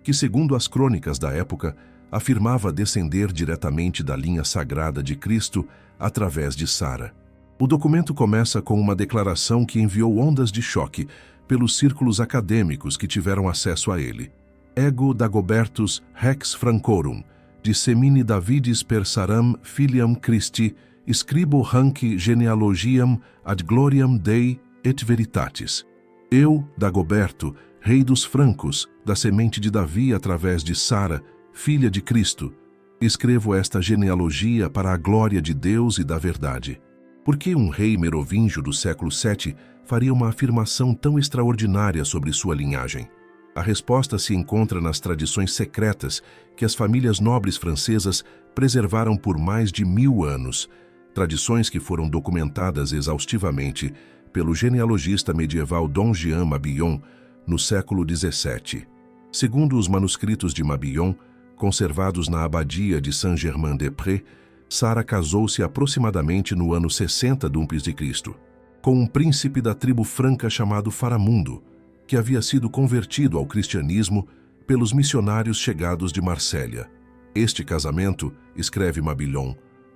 que, segundo as crônicas da época, afirmava descender diretamente da linha sagrada de Cristo através de Sara. O documento começa com uma declaração que enviou ondas de choque pelos círculos acadêmicos que tiveram acesso a ele. Ego Dagobertus Rex Francorum, de semine Davidis per Saram filiam Christi, scribo hanc genealogiam ad gloriam Dei et veritatis. Eu, Dagoberto, rei dos francos, da semente de Davi através de Sara, filha de Cristo, escrevo esta genealogia para a glória de Deus e da verdade. Por que um rei merovingio do século VII faria uma afirmação tão extraordinária sobre sua linhagem? A resposta se encontra nas tradições secretas que as famílias nobres francesas preservaram por mais de 1000 anos, tradições que foram documentadas exaustivamente pelo genealogista medieval Dom Jean Mabillon no século XVII. Segundo os manuscritos de Mabillon, conservados na abadia de Saint-Germain-des-Prés, Sara casou-se aproximadamente no ano 60 d.C., com um príncipe da tribo franca chamado Faramundo, que havia sido convertido ao cristianismo pelos missionários chegados de Marsella. Este casamento, escreve Mabillon,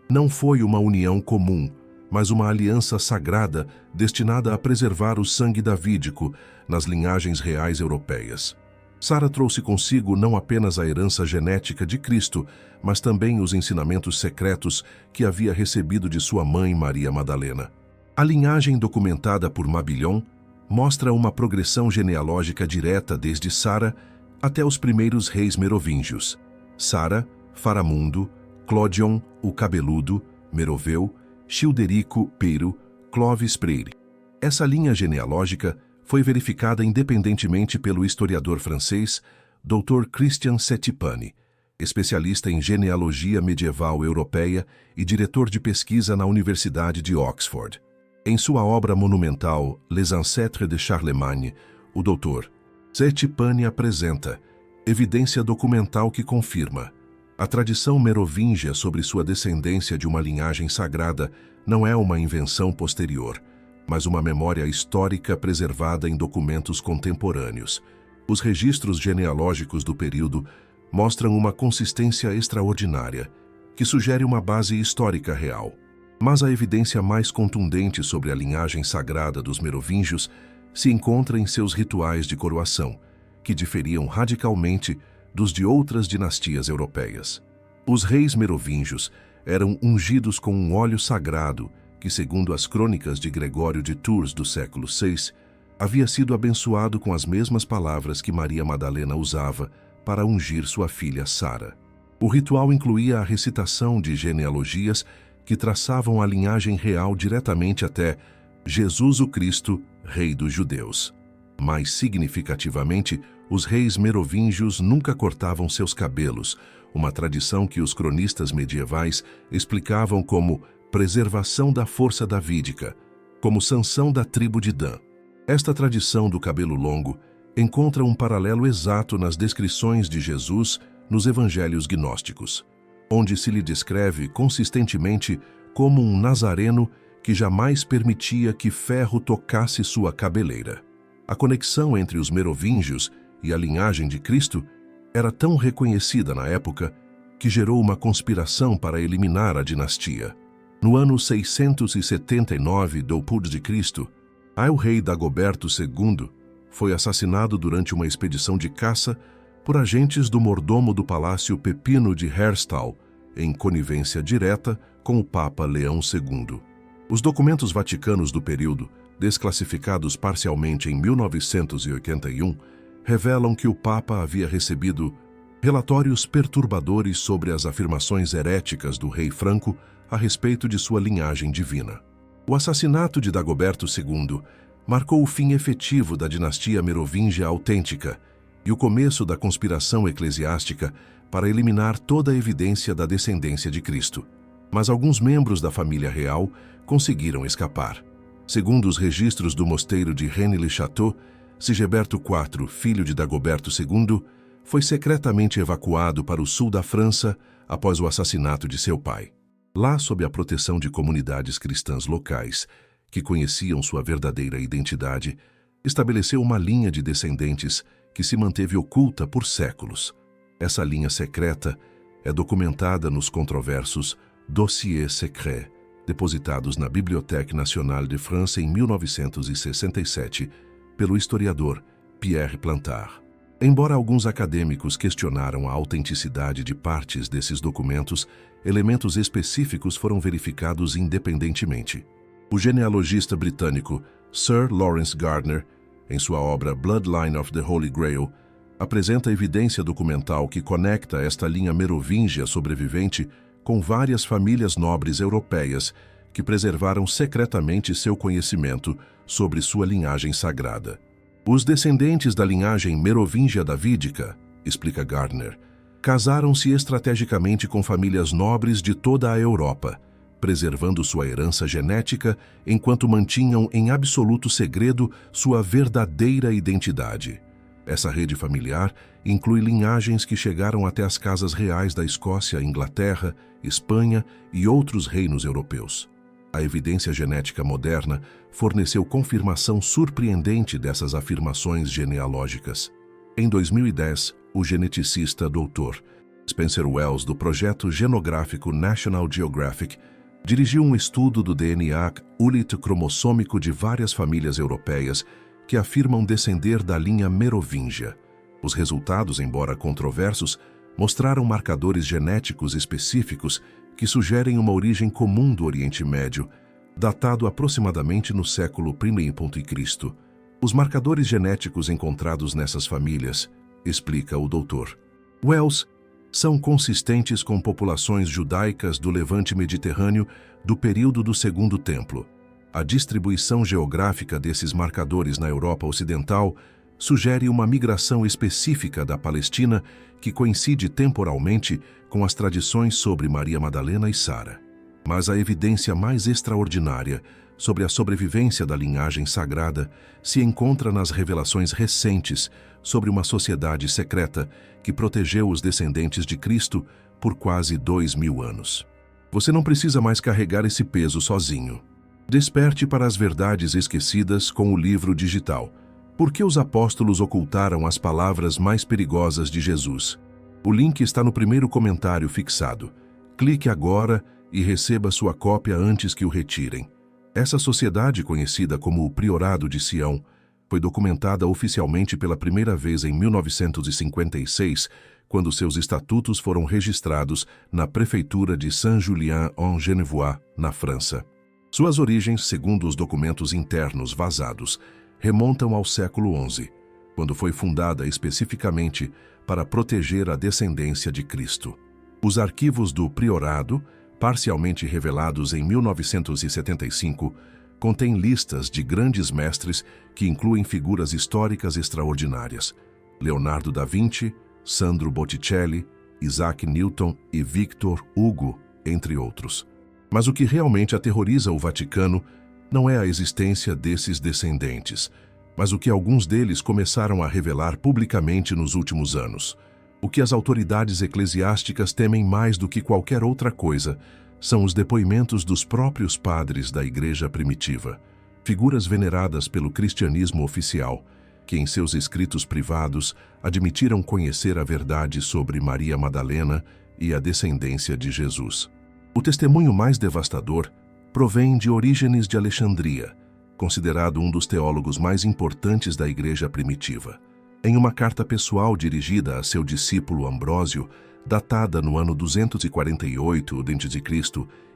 não foi uma união comum, mas uma aliança sagrada destinada a preservar o sangue davídico nas linhagens reais europeias. Sara trouxe consigo não apenas a herança genética de Cristo, mas também os ensinamentos secretos que havia recebido de sua mãe Maria Madalena. A linhagem documentada por Mabillon mostra uma progressão genealógica direta desde Sara até os primeiros reis merovingios: Sara, Faramundo, Clodion, o Cabeludo, Meroveu, Childerico, Pero, Clovis Freire. Essa linha genealógica foi verificada independentemente pelo historiador francês Dr. Christian Setipani, especialista em genealogia medieval europeia e diretor de pesquisa na Universidade de Oxford. Em sua obra monumental Les Ancêtres de Charlemagne, o Dr. Setipani apresenta evidência documental que confirma: a tradição merovingia sobre sua descendência de uma linhagem sagrada não é uma invenção posterior, mas uma memória histórica preservada em documentos contemporâneos. Os registros genealógicos do período mostram uma consistência extraordinária, que sugere uma base histórica real. Mas a evidência mais contundente sobre a linhagem sagrada dos merovingios se encontra em seus rituais de coroação, que diferiam radicalmente dos de outras dinastias europeias. Os reis merovingios eram ungidos com um óleo sagrado que, segundo as crônicas de Gregório de Tours do século VI, havia sido abençoado com as mesmas palavras que Maria Madalena usava para ungir sua filha Sara. O ritual incluía a recitação de genealogias que traçavam a linhagem real diretamente até Jesus o Cristo, Rei dos Judeus. Mais significativamente, os reis merovingios nunca cortavam seus cabelos, uma tradição que os cronistas medievais explicavam como preservação da força davídica, como Sansão da tribo de Dan. Esta tradição do cabelo longo encontra um paralelo exato nas descrições de Jesus nos evangelhos gnósticos, onde se lhe descreve consistentemente como um nazareno que jamais permitia que ferro tocasse sua cabeleira. A conexão entre os merovingios e a linhagem de Cristo era tão reconhecida na época que gerou uma conspiração para eliminar a dinastia. No ano 679 d.C., el-rei Dagoberto II foi assassinado durante uma expedição de caça por agentes do mordomo do Palácio Pepino de Herstal, em conivência direta com o Papa Leão II. Os documentos vaticanos do período, desclassificados parcialmente em 1981, revelam que o Papa havia recebido relatórios perturbadores sobre as afirmações heréticas do rei Franco a respeito de sua linhagem divina. O assassinato de Dagoberto II marcou o fim efetivo da dinastia merovingia autêntica e o começo da conspiração eclesiástica para eliminar toda a evidência da descendência de Cristo. Mas alguns membros da família real conseguiram escapar. Segundo os registros do mosteiro de Rennes-le-Château, Sigeberto IV, filho de Dagoberto II, foi secretamente evacuado para o sul da França após o assassinato de seu pai. Lá, sob a proteção de comunidades cristãs locais, que conheciam sua verdadeira identidade, estabeleceu uma linha de descendentes que se manteve oculta por séculos. Essa linha secreta é documentada nos controversos Dossiers Secrets, depositados na Bibliothèque Nationale de France em 1967, pelo historiador Pierre Plantard. Embora alguns acadêmicos questionaram a autenticidade de partes desses documentos, elementos específicos foram verificados independentemente. O genealogista britânico Sir Lawrence Gardner, em sua obra Bloodline of the Holy Grail, apresenta evidência documental que conecta esta linha merovingia sobrevivente com várias famílias nobres europeias que preservaram secretamente seu conhecimento sobre sua linhagem sagrada. Os descendentes da linhagem merovingia davídica, explica Gardner, casaram-se estrategicamente com famílias nobres de toda a Europa, preservando sua herança genética enquanto mantinham em absoluto segredo sua verdadeira identidade. Essa rede familiar inclui linhagens que chegaram até as casas reais da Escócia, Inglaterra, Espanha e outros reinos europeus. A evidência genética moderna forneceu confirmação surpreendente dessas afirmações genealógicas. Em 2010, o geneticista Dr. Spencer Wells, do projeto genográfico National Geographic, dirigiu um estudo do DNA ulito-cromossômico de várias famílias europeias que afirmam descender da linha merovingia. Os resultados, embora controversos, mostraram marcadores genéticos específicos que sugerem uma origem comum do Oriente Médio, datado aproximadamente no século I a.C. Os marcadores genéticos encontrados nessas famílias, explica o Dr. Wells, são consistentes com populações judaicas do Levante Mediterrâneo do período do Segundo Templo. A distribuição geográfica desses marcadores na Europa Ocidental sugere uma migração específica da Palestina que coincide temporalmente com as tradições sobre Maria Madalena e Sara. Mas a evidência mais extraordinária sobre a sobrevivência da linhagem sagrada se encontra nas revelações recentes sobre uma sociedade secreta que protegeu os descendentes de Cristo por quase 2000 anos. Você não precisa mais carregar esse peso sozinho. Desperte para as verdades esquecidas com o livro digital. Por que os apóstolos ocultaram as palavras mais perigosas de Jesus? O link está no primeiro comentário fixado. Clique agora e receba sua cópia antes que o retirem. Essa sociedade, conhecida como o Priorado de Sião, foi documentada oficialmente pela primeira vez em 1956, quando seus estatutos foram registrados na prefeitura de Saint-Julien-en-Genevois, na França. Suas origens, segundo os documentos internos vazados, remontam ao século XI, quando foi fundada especificamente para proteger a descendência de Cristo. Os arquivos do Priorado, parcialmente revelados em 1975, contêm listas de grandes mestres que incluem figuras históricas extraordinárias: Leonardo da Vinci, Sandro Botticelli, Isaac Newton e Victor Hugo, entre outros. Mas o que realmente aterroriza o Vaticano não é a existência desses descendentes, mas o que alguns deles começaram a revelar publicamente nos últimos anos. O que as autoridades eclesiásticas temem mais do que qualquer outra coisa são os depoimentos dos próprios padres da Igreja primitiva, figuras veneradas pelo cristianismo oficial, que em seus escritos privados admitiram conhecer a verdade sobre Maria Madalena e a descendência de Jesus. O testemunho mais devastador provém de Orígenes de Alexandria, considerado um dos teólogos mais importantes da Igreja primitiva. Em uma carta pessoal dirigida a seu discípulo Ambrósio, datada no ano 248 d.C.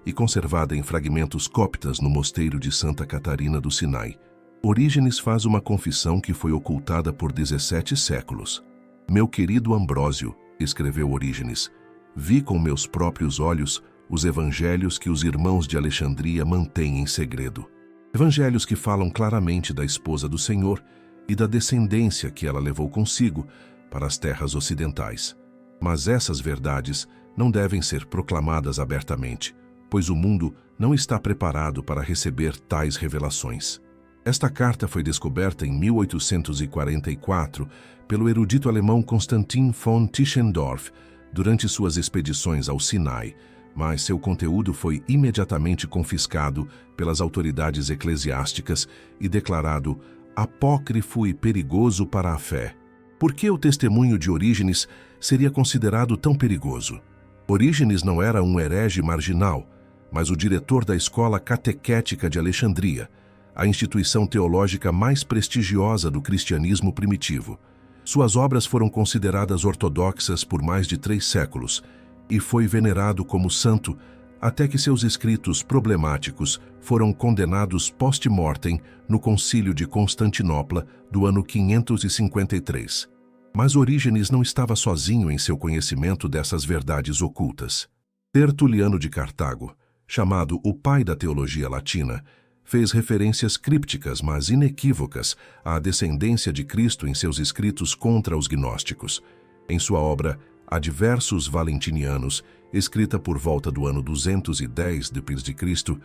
e conservada em fragmentos coptas no mosteiro de Santa Catarina do Sinai, Orígenes faz uma confissão que foi ocultada por 17 séculos. Meu querido Ambrósio, escreveu Orígenes, vi com meus próprios olhos os evangelhos que os irmãos de Alexandria mantêm em segredo. Evangelhos que falam claramente da esposa do Senhor e da descendência que ela levou consigo para as terras ocidentais. Mas essas verdades não devem ser proclamadas abertamente, pois o mundo não está preparado para receber tais revelações. Esta carta foi descoberta em 1844 pelo erudito alemão Konstantin von Tischendorf durante suas expedições ao Sinai, mas seu conteúdo foi imediatamente confiscado pelas autoridades eclesiásticas e declarado apócrifo e perigoso para a fé. Por que o testemunho de Orígenes seria considerado tão perigoso? Orígenes não era um herege marginal, mas o diretor da Escola Catequética de Alexandria, a instituição teológica mais prestigiosa do cristianismo primitivo. Suas obras foram consideradas ortodoxas por mais de 3 séculos e foi venerado como santo até que seus escritos problemáticos foram condenados post-mortem no Concílio de Constantinopla do ano 553. Mas Orígenes não estava sozinho em seu conhecimento dessas verdades ocultas. Tertuliano de Cartago, chamado o pai da teologia latina, fez referências crípticas, mas inequívocas, à descendência de Cristo em seus escritos contra os gnósticos. Em sua obra Adversus Valentinianos, escrita por volta do ano 210 d.C.,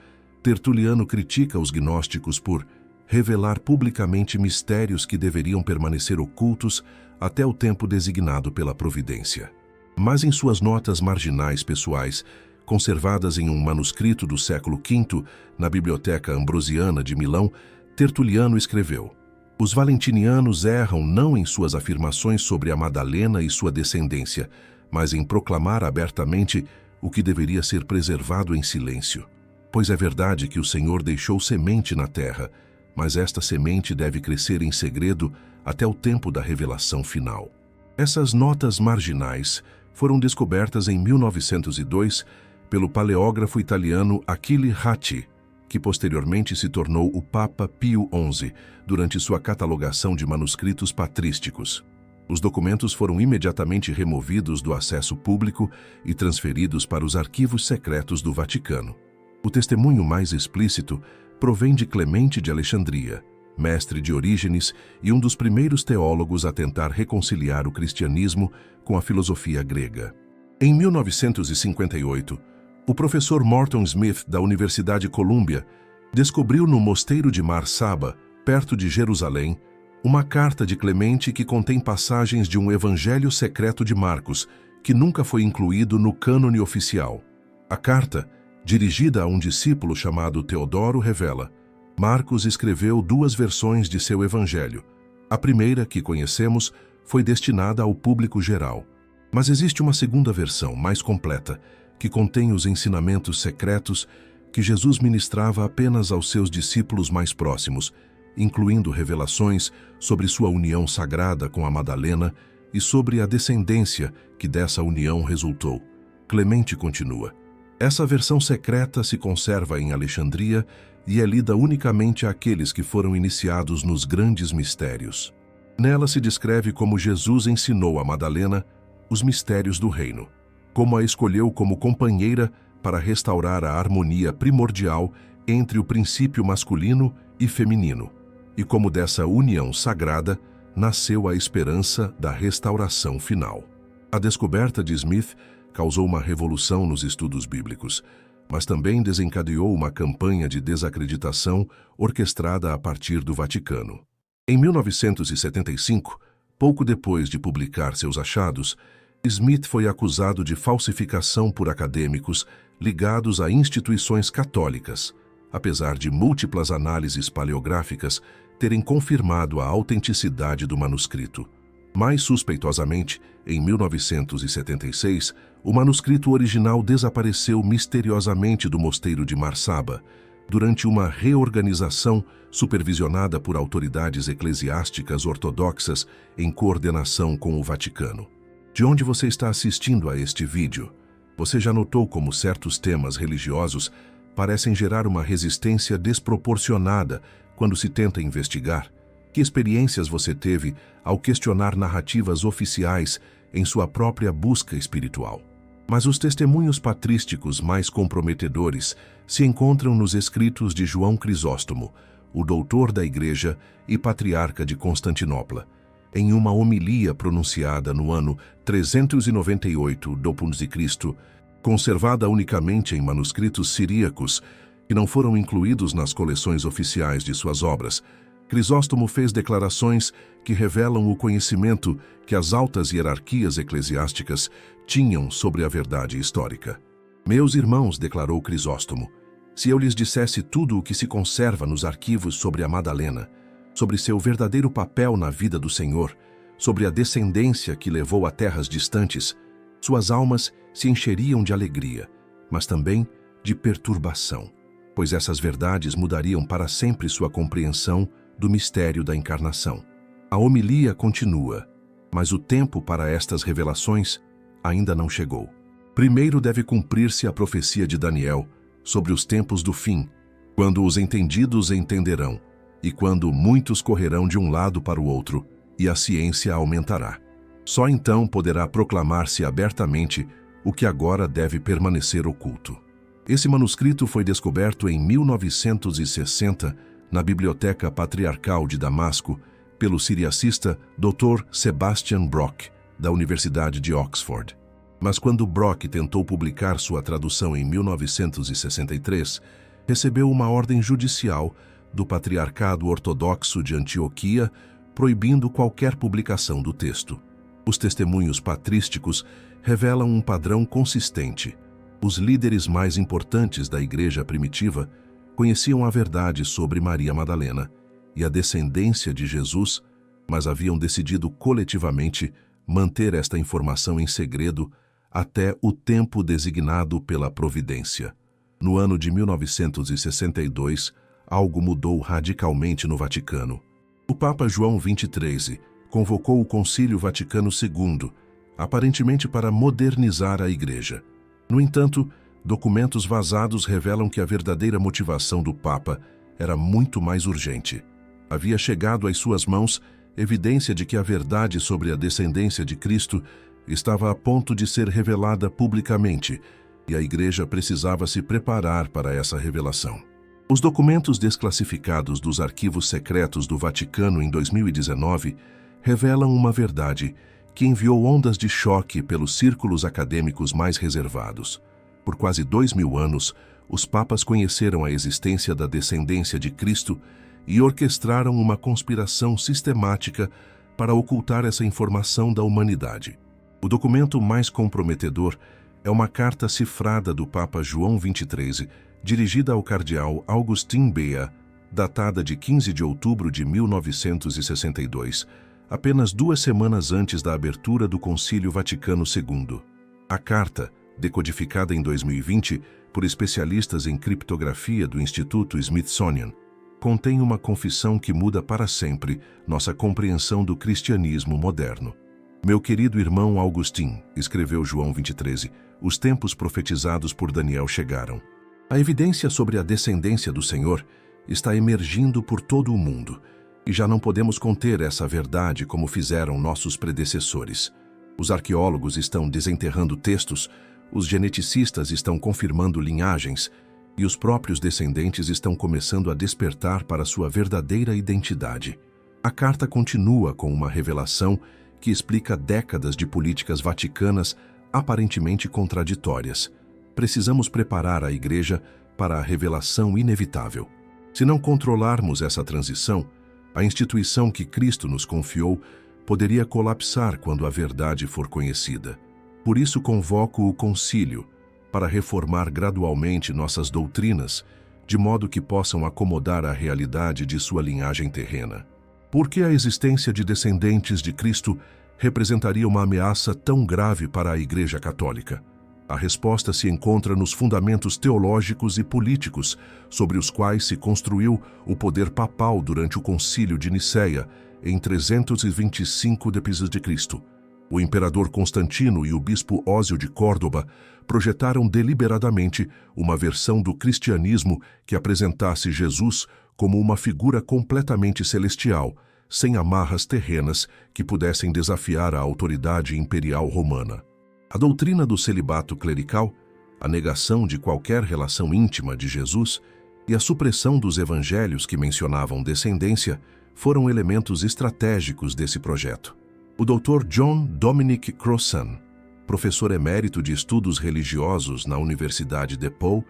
Tertuliano critica os gnósticos por revelar publicamente mistérios que deveriam permanecer ocultos até o tempo designado pela providência. Mas em suas notas marginais pessoais, conservadas em um manuscrito do século V na Biblioteca Ambrosiana de Milão, Tertuliano escreveu: os valentinianos erram não em suas afirmações sobre a Madalena e sua descendência, mas em proclamar abertamente o que deveria ser preservado em silêncio. Pois é verdade que o Senhor deixou semente na terra, mas esta semente deve crescer em segredo até o tempo da revelação final. Essas notas marginais foram descobertas em 1902 pelo paleógrafo italiano Achille Ratti, que posteriormente se tornou o Papa Pio XI durante sua catalogação de manuscritos patrísticos. Os documentos foram imediatamente removidos do acesso público e transferidos para os arquivos secretos do Vaticano. O testemunho mais explícito provém de Clemente de Alexandria, mestre de Orígenes e um dos primeiros teólogos a tentar reconciliar o cristianismo com a filosofia grega. Em 1958, o professor Morton Smith, da Universidade Columbia, descobriu no mosteiro de Mar Saba, perto de Jerusalém, uma carta de Clemente que contém passagens de um evangelho secreto de Marcos, que nunca foi incluído no cânone oficial. A carta, dirigida a um discípulo chamado Teodoro, revela: Marcos escreveu duas versões de seu evangelho. A primeira, que conhecemos, foi destinada ao público geral. Mas existe uma segunda versão, mais completa, que contém os ensinamentos secretos que Jesus ministrava apenas aos seus discípulos mais próximos, incluindo revelações sobre sua união sagrada com a Madalena e sobre a descendência que dessa união resultou. Clemente continua: essa versão secreta se conserva em Alexandria e é lida unicamente àqueles que foram iniciados nos grandes mistérios. Nela se descreve como Jesus ensinou a Madalena os mistérios do reino, como a escolheu como companheira para restaurar a harmonia primordial entre o princípio masculino e feminino, e como dessa união sagrada nasceu a esperança da restauração final. A descoberta de Smith causou uma revolução nos estudos bíblicos, mas também desencadeou uma campanha de desacreditação orquestrada a partir do Vaticano. Em 1975, pouco depois de publicar seus achados, Smith foi acusado de falsificação por acadêmicos ligados a instituições católicas, apesar de múltiplas análises paleográficas terem confirmado a autenticidade do manuscrito. Mais suspeitosamente, em 1976, o manuscrito original desapareceu misteriosamente do mosteiro de Mar Saba, durante uma reorganização supervisionada por autoridades eclesiásticas ortodoxas em coordenação com o Vaticano. De onde você está assistindo a este vídeo? Você já notou como certos temas religiosos parecem gerar uma resistência desproporcionada quando se tenta investigar? Que experiências você teve ao questionar narrativas oficiais em sua própria busca espiritual? Mas os testemunhos patrísticos mais comprometedores se encontram nos escritos de João Crisóstomo, o doutor da Igreja e patriarca de Constantinopla, em uma homilia pronunciada no ano 398 d.C., conservada unicamente em manuscritos siríacos que não foram incluídos nas coleções oficiais de suas obras. Crisóstomo fez declarações que revelam o conhecimento que as altas hierarquias eclesiásticas tinham sobre a verdade histórica. Meus irmãos, declarou Crisóstomo, se eu lhes dissesse tudo o que se conserva nos arquivos sobre a Madalena, sobre seu verdadeiro papel na vida do Senhor, sobre a descendência que levou a terras distantes, suas almas se encheriam de alegria, mas também de perturbação, pois essas verdades mudariam para sempre sua compreensão do mistério da encarnação. A homilia continua, mas o tempo para estas revelações ainda não chegou. Primeiro deve cumprir-se a profecia de Daniel sobre os tempos do fim, quando os entendidos entenderão, e quando muitos correrão de um lado para o outro, e a ciência aumentará. Só então poderá proclamar-se abertamente o que agora deve permanecer oculto. Esse manuscrito foi descoberto em 1960 na Biblioteca Patriarcal de Damasco pelo siriacista Dr. Sebastian Brock, da Universidade de Oxford. Mas quando Brock tentou publicar sua tradução em 1963, recebeu uma ordem judicial do Patriarcado Ortodoxo de Antioquia, proibindo qualquer publicação do texto. Os testemunhos patrísticos revelam um padrão consistente. Os líderes mais importantes da igreja primitiva conheciam a verdade sobre Maria Madalena e a descendência de Jesus, mas haviam decidido coletivamente manter esta informação em segredo até o tempo designado pela providência. No ano de 1962, algo mudou radicalmente no Vaticano. O Papa João XXIII convocou o Concílio Vaticano II, aparentemente para modernizar a Igreja. No entanto, documentos vazados revelam que a verdadeira motivação do Papa era muito mais urgente. Havia chegado às suas mãos evidência de que a verdade sobre a descendência de Cristo estava a ponto de ser revelada publicamente, e a Igreja precisava se preparar para essa revelação. Os documentos desclassificados dos arquivos secretos do Vaticano em 2019 revelam uma verdade que enviou ondas de choque pelos círculos acadêmicos mais reservados. Por quase 2000 anos, os papas conheceram a existência da descendência de Cristo e orquestraram uma conspiração sistemática para ocultar essa informação da humanidade. O documento mais comprometedor é uma carta cifrada do Papa João XXIII, dirigida ao cardeal Augustin Bea, datada de 15 de outubro de 1962, apenas 2 semanas antes da abertura do Concílio Vaticano II. A carta, decodificada em 2020 por especialistas em criptografia do Instituto Smithsonian, contém uma confissão que muda para sempre nossa compreensão do cristianismo moderno. Meu querido irmão Augustin, escreveu João XXIII, os tempos profetizados por Daniel chegaram. A evidência sobre a descendência do Senhor está emergindo por todo o mundo, e já não podemos conter essa verdade como fizeram nossos predecessores. Os arqueólogos estão desenterrando textos, os geneticistas estão confirmando linhagens, e os próprios descendentes estão começando a despertar para sua verdadeira identidade. A carta continua com uma revelação que explica décadas de políticas vaticanas aparentemente contraditórias. Precisamos preparar a Igreja para a revelação inevitável. Se não controlarmos essa transição, a instituição que Cristo nos confiou poderia colapsar quando a verdade for conhecida. Por isso convoco o concílio para reformar gradualmente nossas doutrinas, de modo que possam acomodar a realidade de sua linhagem terrena. Por que a existência de descendentes de Cristo representaria uma ameaça tão grave para a Igreja Católica? A resposta se encontra nos fundamentos teológicos e políticos sobre os quais se construiu o poder papal durante o Concílio de Nicéia, em 325 d.C. O imperador Constantino e o bispo Ósio de Córdoba projetaram deliberadamente uma versão do cristianismo que apresentasse Jesus como uma figura completamente celestial, sem amarras terrenas que pudessem desafiar a autoridade imperial romana. A doutrina do celibato clerical, a negação de qualquer relação íntima de Jesus e a supressão dos evangelhos que mencionavam descendência foram elementos estratégicos desse projeto. O Dr. John Dominic Crossan, professor emérito de estudos religiosos na Universidade DePaul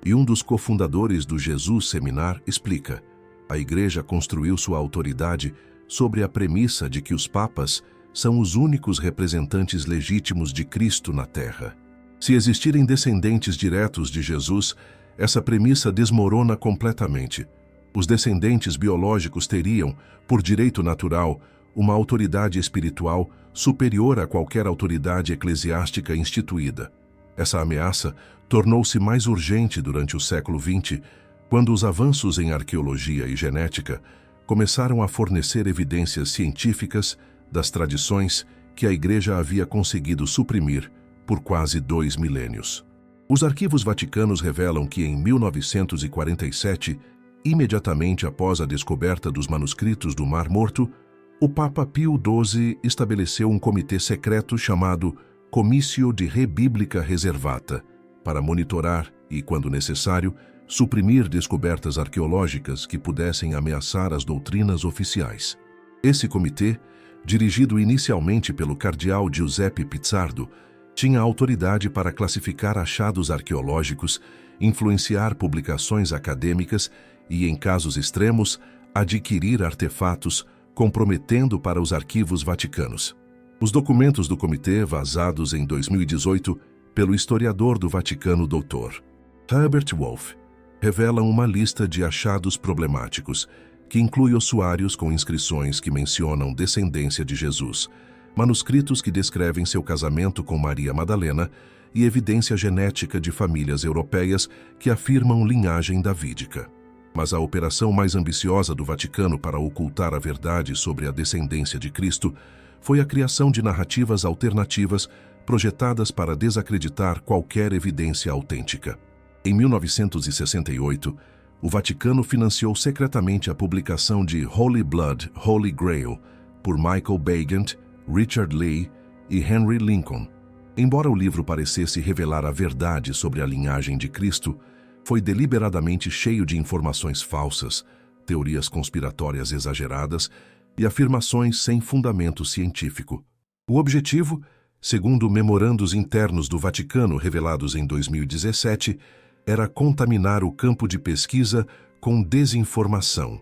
e um dos cofundadores do Jesus Seminar, explica: a Igreja construiu sua autoridade sobre a premissa de que os papas são os únicos representantes legítimos de Cristo na Terra. Se existirem descendentes diretos de Jesus, essa premissa desmorona completamente. Os descendentes biológicos teriam, por direito natural, uma autoridade espiritual superior a qualquer autoridade eclesiástica instituída. Essa ameaça tornou-se mais urgente durante o século XX, quando os avanços em arqueologia e genética começaram a fornecer evidências científicas das tradições que a Igreja havia conseguido suprimir por quase 2 milênios. Os arquivos vaticanos revelam que em 1947, imediatamente após a descoberta dos manuscritos do Mar Morto, o Papa Pio XII estabeleceu um comitê secreto chamado Comissio de Re Biblica Reservata para monitorar e, quando necessário, suprimir descobertas arqueológicas que pudessem ameaçar as doutrinas oficiais. Esse comitê, dirigido inicialmente pelo cardeal Giuseppe Pizzardo, tinha autoridade para classificar achados arqueológicos, influenciar publicações acadêmicas e, em casos extremos, adquirir artefatos, comprometendo para os arquivos vaticanos. Os documentos do comitê, vazados em 2018 pelo historiador do Vaticano Dr. Herbert Wolff, revelam uma lista de achados problemáticos, que inclui ossuários com inscrições que mencionam descendência de Jesus, manuscritos que descrevem seu casamento com Maria Madalena e evidência genética de famílias europeias que afirmam linhagem davídica. Mas a operação mais ambiciosa do Vaticano para ocultar a verdade sobre a descendência de Cristo foi a criação de narrativas alternativas projetadas para desacreditar qualquer evidência autêntica. Em 1968, o Vaticano financiou secretamente a publicação de Holy Blood, Holy Grail, por Michael Bagant, Richard Lee e Henry Lincoln. Embora o livro parecesse revelar a verdade sobre a linhagem de Cristo, foi deliberadamente cheio de informações falsas, teorias conspiratórias exageradas e afirmações sem fundamento científico. O objetivo, segundo memorandos internos do Vaticano revelados em 2017, era contaminar o campo de pesquisa com desinformação,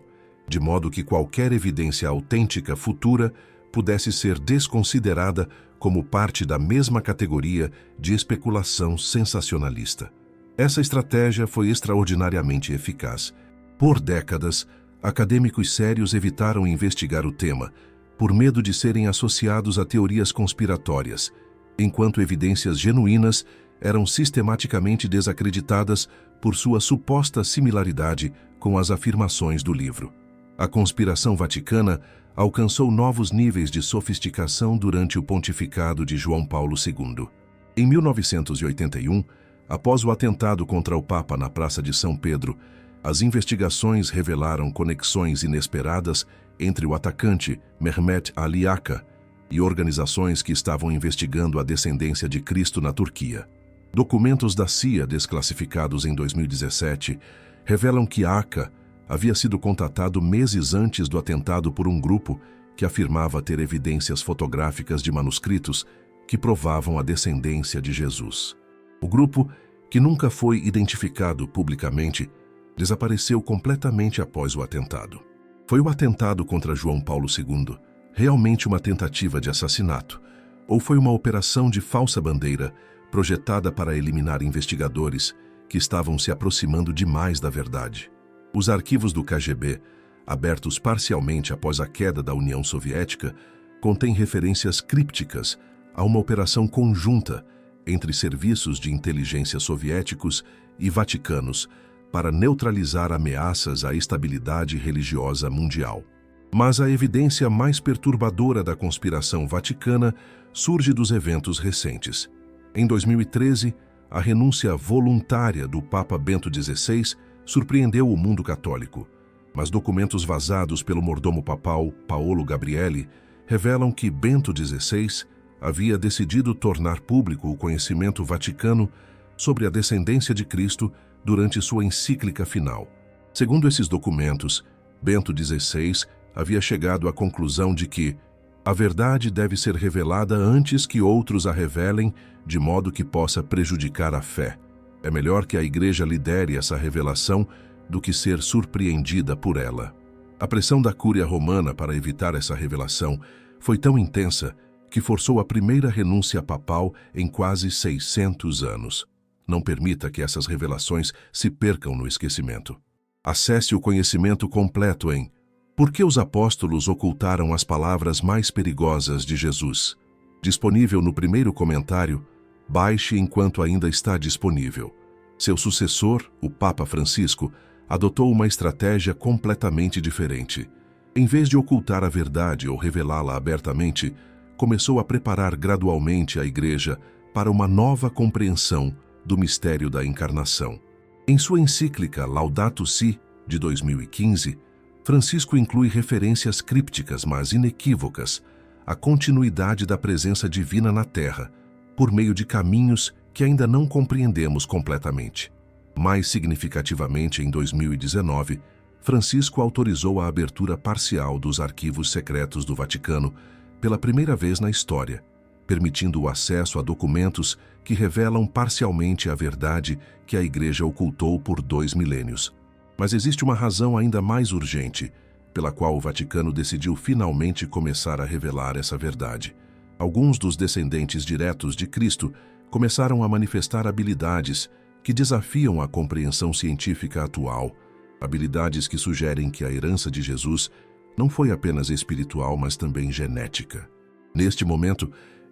de modo que qualquer evidência autêntica futura pudesse ser desconsiderada como parte da mesma categoria de especulação sensacionalista. Essa estratégia foi extraordinariamente eficaz. Por décadas, acadêmicos sérios evitaram investigar o tema, por medo de serem associados a teorias conspiratórias, enquanto evidências genuínas eram sistematicamente desacreditadas por sua suposta similaridade com as afirmações do livro. A conspiração vaticana alcançou novos níveis de sofisticação durante o pontificado de João Paulo II. Em 1981, após o atentado contra o Papa na Praça de São Pedro, as investigações revelaram conexões inesperadas entre o atacante, Mehmet Ali Aka, e organizações que estavam investigando a descendência de Cristo na Turquia. Documentos da CIA desclassificados em 2017 revelam que Aka havia sido contatado meses antes do atentado por um grupo que afirmava ter evidências fotográficas de manuscritos que provavam a descendência de Jesus. O grupo, que nunca foi identificado publicamente, desapareceu completamente após o atentado. Foi o atentado contra João Paulo II realmente uma tentativa de assassinato, ou foi uma operação de falsa bandeira projetada para eliminar investigadores que estavam se aproximando demais da verdade? Os arquivos do KGB, abertos parcialmente após a queda da União Soviética, contêm referências crípticas a uma operação conjunta entre serviços de inteligência soviéticos e vaticanos para neutralizar ameaças à estabilidade religiosa mundial. Mas a evidência mais perturbadora da conspiração vaticana surge dos eventos recentes. Em 2013, a renúncia voluntária do Papa Bento XVI surpreendeu o mundo católico, mas documentos vazados pelo mordomo papal Paolo Gabrielli revelam que Bento XVI havia decidido tornar público o conhecimento vaticano sobre a descendência de Cristo durante sua encíclica final. Segundo esses documentos, Bento XVI havia chegado à conclusão de que a verdade deve ser revelada antes que outros a revelem, de modo que possa prejudicar a fé. É melhor que a Igreja lidere essa revelação do que ser surpreendida por ela. A pressão da Cúria Romana para evitar essa revelação foi tão intensa que forçou a primeira renúncia papal em quase 600 anos. Não permita que essas revelações se percam no esquecimento. Acesse o conhecimento completo em Por que os apóstolos ocultaram as palavras mais perigosas de Jesus? Disponível no primeiro comentário. Baixe enquanto ainda está disponível. Seu sucessor, o Papa Francisco, adotou uma estratégia completamente diferente. Em vez de ocultar a verdade ou revelá-la abertamente, começou a preparar gradualmente a Igreja para uma nova compreensão do mistério da encarnação. Em sua encíclica Laudato Si, de 2015, Francisco inclui referências crípticas, mas inequívocas, à continuidade da presença divina na Terra, por meio de caminhos que ainda não compreendemos completamente. Mais significativamente, em 2019, Francisco autorizou a abertura parcial dos arquivos secretos do Vaticano pela primeira vez na história, permitindo o acesso a documentos que revelam parcialmente a verdade que a Igreja ocultou por 2 milênios. Mas existe uma razão ainda mais urgente, pela qual o Vaticano decidiu finalmente começar a revelar essa verdade. Alguns dos descendentes diretos de Cristo começaram a manifestar habilidades que desafiam a compreensão científica atual, habilidades que sugerem que a herança de Jesus não foi apenas espiritual, mas também genética. Neste momento,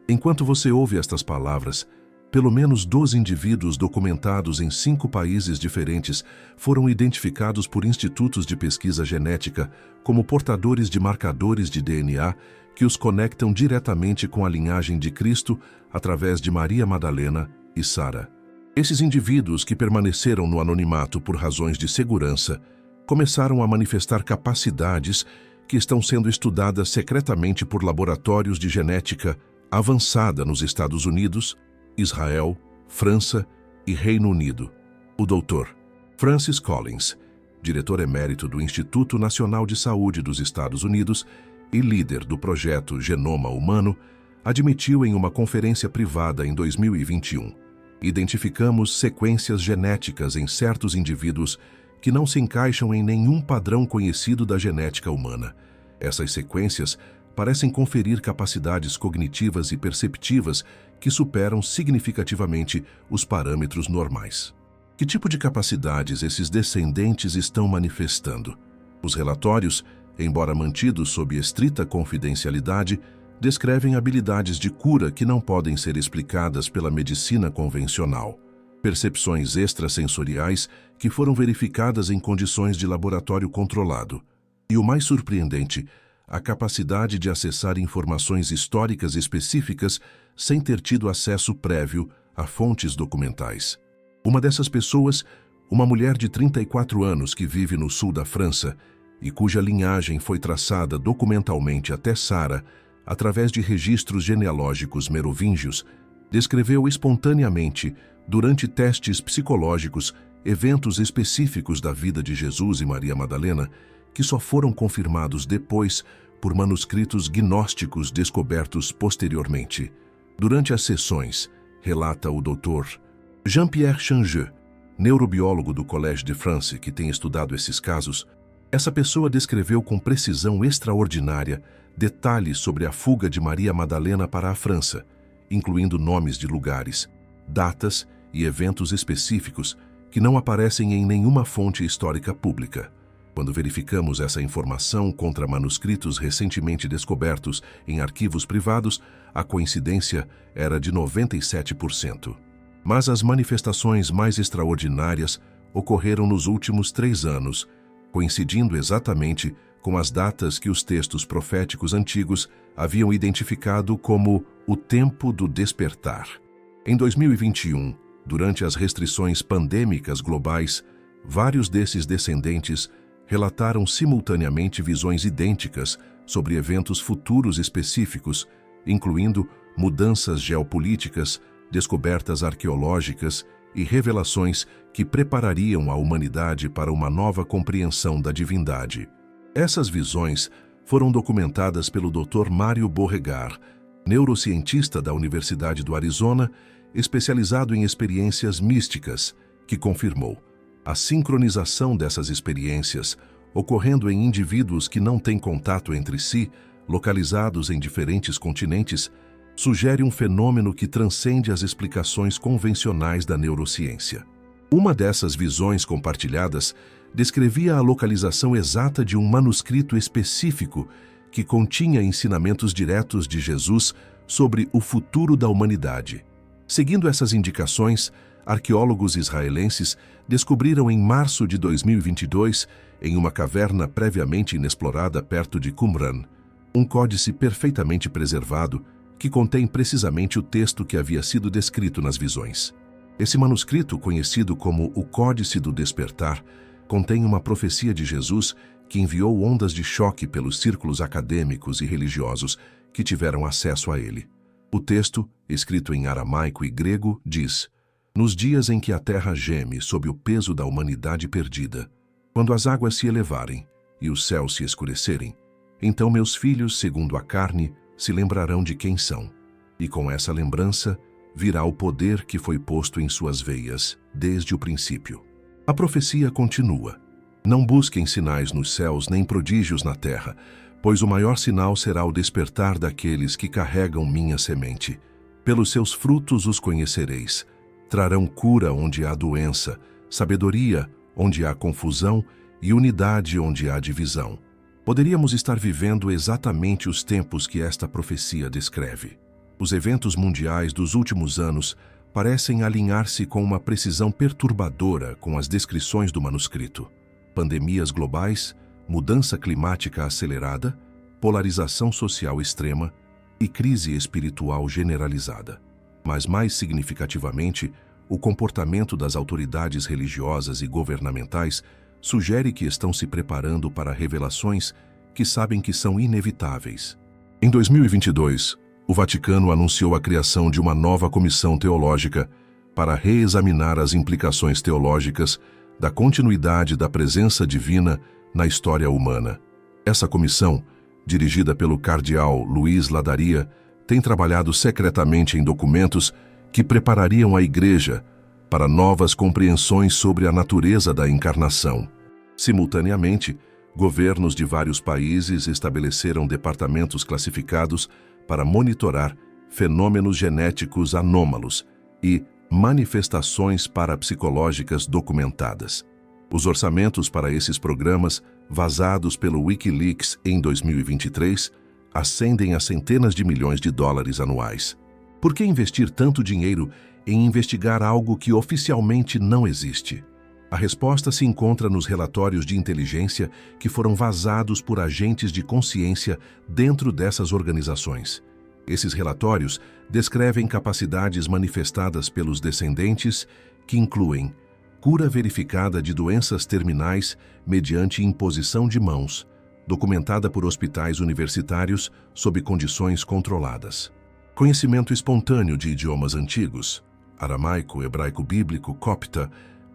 enquanto você ouve estas palavras, pelo menos 12 indivíduos documentados em 5 países diferentes foram identificados por institutos de pesquisa genética como portadores de marcadores de DNA que os conectam diretamente com a linhagem de Cristo através de Maria Madalena e Sara. Esses indivíduos, que permaneceram no anonimato por razões de segurança, começaram a manifestar capacidades que estão sendo estudadas secretamente por laboratórios de genética avançada nos Estados Unidos, Israel, França e Reino Unido. O Dr. Francis Collins, diretor emérito do Instituto Nacional de Saúde dos Estados Unidos e líder do projeto Genoma Humano, admitiu em uma conferência privada em 2021: identificamos sequências genéticas em certos indivíduos que não se encaixam em nenhum padrão conhecido da genética humana. Essas sequências parecem conferir capacidades cognitivas e perceptivas que superam significativamente os parâmetros normais. Que tipo de capacidades esses descendentes estão manifestando? Os relatórios, embora mantidos sob estrita confidencialidade, descrevem habilidades de cura que não podem ser explicadas pela medicina convencional. Percepções extrasensoriais que foram verificadas em condições de laboratório controlado. E o mais surpreendente, a capacidade de acessar informações históricas específicas sem ter tido acesso prévio a fontes documentais. Uma dessas pessoas, uma mulher de 34 anos que vive no sul da França e cuja linhagem foi traçada documentalmente até Sara, através de registros genealógicos merovíngios, descreveu espontaneamente, durante testes psicológicos, eventos específicos da vida de Jesus e Maria Madalena, que só foram confirmados depois por manuscritos gnósticos descobertos posteriormente. Durante as sessões, relata o Dr. Jean-Pierre Changeux, neurobiólogo do Collège de France que tem estudado esses casos, essa pessoa descreveu com precisão extraordinária detalhes sobre a fuga de Maria Madalena para a França, incluindo nomes de lugares, datas e eventos específicos que não aparecem em nenhuma fonte histórica pública. Quando verificamos essa informação contra manuscritos recentemente descobertos em arquivos privados, a coincidência era de 97%. Mas as manifestações mais extraordinárias ocorreram nos últimos 3 anos, coincidindo exatamente com as datas que os textos proféticos antigos haviam identificado como o tempo do despertar. Em 2021, durante as restrições pandêmicas globais, vários desses descendentes relataram simultaneamente visões idênticas sobre eventos futuros específicos, incluindo mudanças geopolíticas, descobertas arqueológicas e revelações que preparariam a humanidade para uma nova compreensão da divindade. Essas visões foram documentadas pelo Dr. Mário Beauregard, neurocientista da Universidade do Arizona, especializado em experiências místicas, que confirmou: a sincronização dessas experiências, ocorrendo em indivíduos que não têm contato entre si, localizados em diferentes continentes, sugere um fenômeno que transcende as explicações convencionais da neurociência. Uma dessas visões compartilhadas descrevia a localização exata de um manuscrito específico que continha ensinamentos diretos de Jesus sobre o futuro da humanidade. Seguindo essas indicações, arqueólogos israelenses descobriram em março de 2022, em uma caverna previamente inexplorada perto de Qumran, um códice perfeitamente preservado que contém precisamente o texto que havia sido descrito nas visões. Esse manuscrito, conhecido como o Códice do Despertar, contém uma profecia de Jesus que enviou ondas de choque pelos círculos acadêmicos e religiosos que tiveram acesso a ele. O texto, escrito em aramaico e grego, diz: nos dias em que a terra geme sob o peso da humanidade perdida, quando as águas se elevarem e os céus se escurecerem, então meus filhos, segundo a carne, se lembrarão de quem são, e com essa lembrança virá o poder que foi posto em suas veias desde o princípio. A profecia continua: Não busquem sinais nos céus nem prodígios na terra, pois o maior sinal será o despertar daqueles que carregam minha semente. Pelos seus frutos os conhecereis. Trarão cura onde há doença, sabedoria onde há confusão e unidade onde há divisão. Poderíamos estar vivendo exatamente os tempos que esta profecia descreve. Os eventos mundiais dos últimos anos parecem alinhar-se com uma precisão perturbadora com as descrições do manuscrito. Pandemias globais, mudança climática acelerada, polarização social extrema e crise espiritual generalizada. Mas, mais significativamente, o comportamento das autoridades religiosas e governamentais sugere que estão se preparando para revelações que sabem que são inevitáveis. Em 2022, o Vaticano anunciou a criação de uma nova comissão teológica para reexaminar as implicações teológicas da continuidade da presença divina na história humana. Essa comissão, dirigida pelo cardeal Luiz Ladaria, tem trabalhado secretamente em documentos que preparariam a Igreja para novas compreensões sobre a natureza da encarnação. Simultaneamente, governos de vários países estabeleceram departamentos classificados para monitorar fenômenos genéticos anômalos e manifestações parapsicológicas documentadas. Os orçamentos para esses programas, vazados pelo Wikileaks em 2023, ascendem a centenas de milhões de dólares anuais. Por que investir tanto dinheiro em investigar algo que oficialmente não existe? A resposta se encontra nos relatórios de inteligência que foram vazados por agentes de consciência dentro dessas organizações. Esses relatórios descrevem capacidades manifestadas pelos descendentes que incluem cura verificada de doenças terminais mediante imposição de mãos, documentada por hospitais universitários sob condições controladas. Conhecimento espontâneo de idiomas antigos, aramaico, hebraico bíblico, copta,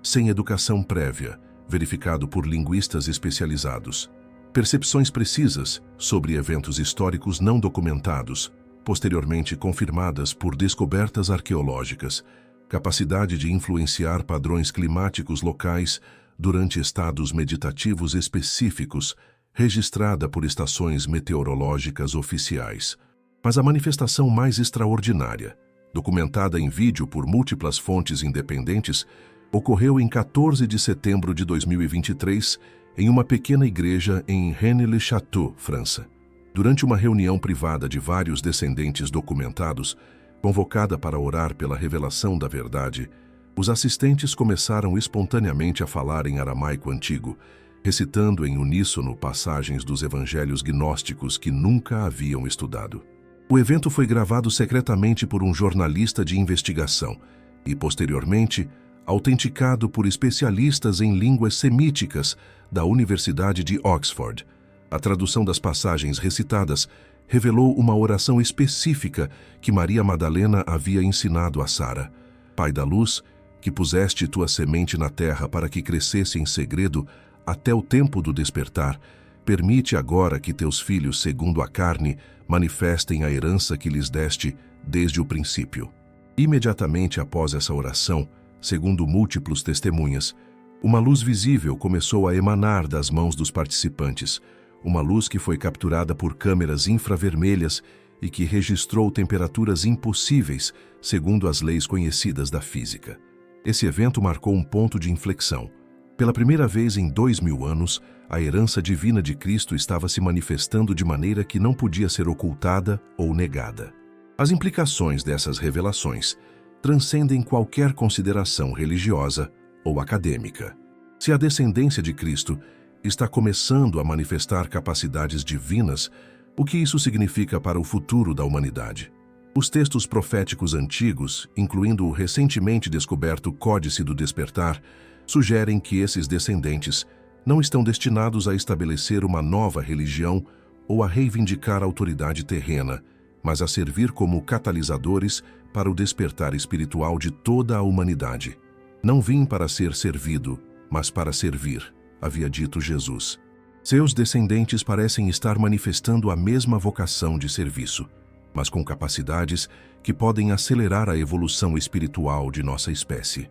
sem educação prévia, verificado por linguistas especializados. Percepções precisas sobre eventos históricos não documentados, posteriormente confirmadas por descobertas arqueológicas, capacidade de influenciar padrões climáticos locais durante estados meditativos específicos, registrada por estações meteorológicas oficiais. Mas a manifestação mais extraordinária, documentada em vídeo por múltiplas fontes independentes, ocorreu em 14 de setembro de 2023 em uma pequena igreja em Rennes-le-Château, França. Durante uma reunião privada de vários descendentes documentados, convocada para orar pela revelação da verdade, os assistentes começaram espontaneamente a falar em aramaico antigo, recitando em uníssono passagens dos evangelhos gnósticos que nunca haviam estudado. O evento foi gravado secretamente por um jornalista de investigação e, posteriormente, autenticado por especialistas em línguas semíticas da Universidade de Oxford. A tradução das passagens recitadas revelou uma oração específica que Maria Madalena havia ensinado a Sara. Pai da luz, que puseste tua semente na terra para que crescesse em segredo até o tempo do despertar, permite agora que teus filhos, segundo a carne, manifestem a herança que lhes deste desde o princípio. Imediatamente após essa oração, segundo múltiplos testemunhas, uma luz visível começou a emanar das mãos dos participantes, uma luz que foi capturada por câmeras infravermelhas e que registrou temperaturas impossíveis, segundo as leis conhecidas da física. Esse evento marcou um ponto de inflexão. Pela primeira vez em 2000 anos, a herança divina de Cristo estava se manifestando de maneira que não podia ser ocultada ou negada. As implicações dessas revelações transcendem qualquer consideração religiosa ou acadêmica. Se a descendência de Cristo está começando a manifestar capacidades divinas, o que isso significa para o futuro da humanidade? Os textos proféticos antigos, incluindo o recentemente descoberto Códice do Despertar, sugerem que esses descendentes não estão destinados a estabelecer uma nova religião ou a reivindicar autoridade terrena, mas a servir como catalisadores para o despertar espiritual de toda a humanidade. Não vim para ser servido, mas para servir, havia dito Jesus. Seus descendentes parecem estar manifestando a mesma vocação de serviço, mas com capacidades que podem acelerar a evolução espiritual de nossa espécie.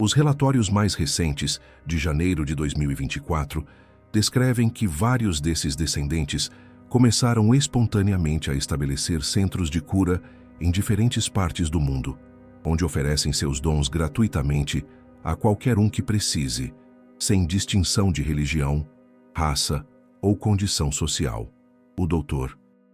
Os relatórios mais recentes, de janeiro de 2024, descrevem que vários desses descendentes começaram espontaneamente a estabelecer centros de cura em diferentes partes do mundo, onde oferecem seus dons gratuitamente a qualquer um que precise, sem distinção de religião, raça ou condição social. O Dr.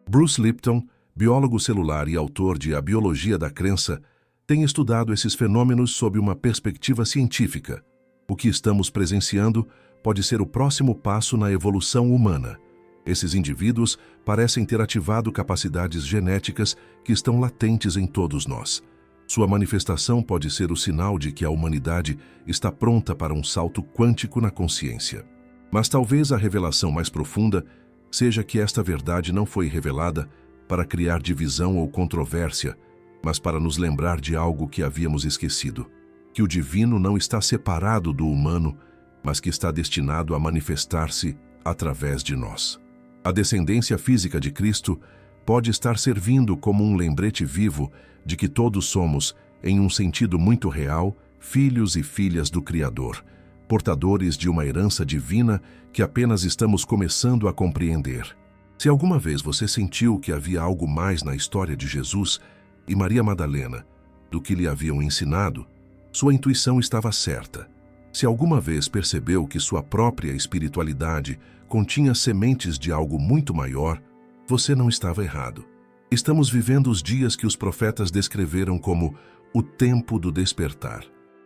Bruce Lipton, biólogo celular e autor de A Biologia da Crença, tem estudado esses fenômenos sob uma perspectiva científica. O que estamos presenciando pode ser o próximo passo na evolução humana. Esses indivíduos parecem ter ativado capacidades genéticas que estão latentes em todos nós. Sua manifestação pode ser o sinal de que a humanidade está pronta para um salto quântico na consciência. Mas talvez a revelação mais profunda seja que esta verdade não foi revelada para criar divisão ou controvérsia, mas para nos lembrar de algo que havíamos esquecido, que o divino não está separado do humano, mas que está destinado a manifestar-se através de nós. A descendência física de Cristo pode estar servindo como um lembrete vivo de que todos somos, em um sentido muito real, filhos e filhas do Criador, portadores de uma herança divina que apenas estamos começando a compreender. Se alguma vez você sentiu que havia algo mais na história de Jesus e Maria Madalena do que lhe haviam ensinado, sua intuição estava certa. Se alguma vez percebeu que sua própria espiritualidade continha sementes de algo muito maior, você não estava errado. Estamos vivendo os dias que os profetas descreveram como o tempo do despertar.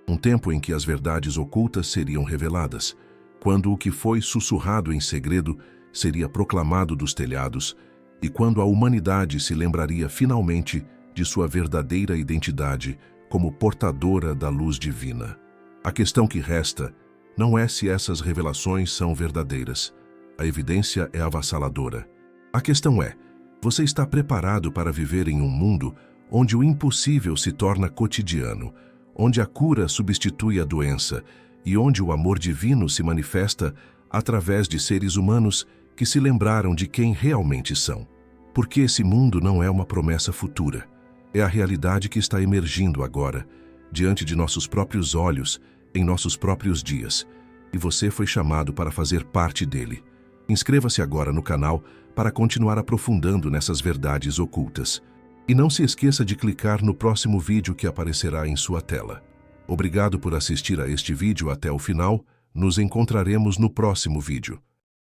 Um tempo em que as verdades ocultas seriam reveladas, quando o que foi sussurrado em segredo seria proclamado dos telhados e quando a humanidade se lembraria finalmente de sua verdadeira identidade como portadora da luz divina. A questão que resta não é se essas revelações são verdadeiras. A evidência é avassaladora. A questão é, você está preparado para viver em um mundo onde o impossível se torna cotidiano, onde a cura substitui a doença e onde o amor divino se manifesta através de seres humanos que se lembraram de quem realmente são? Porque esse mundo não é uma promessa futura. É a realidade que está emergindo agora, diante de nossos próprios olhos, em nossos próprios dias. E você foi chamado para fazer parte dele. Inscreva-se agora no canal para continuar aprofundando nessas verdades ocultas. E não se esqueça de clicar no próximo vídeo que aparecerá em sua tela. Obrigado por assistir a este vídeo até o final. Nos encontraremos no próximo vídeo.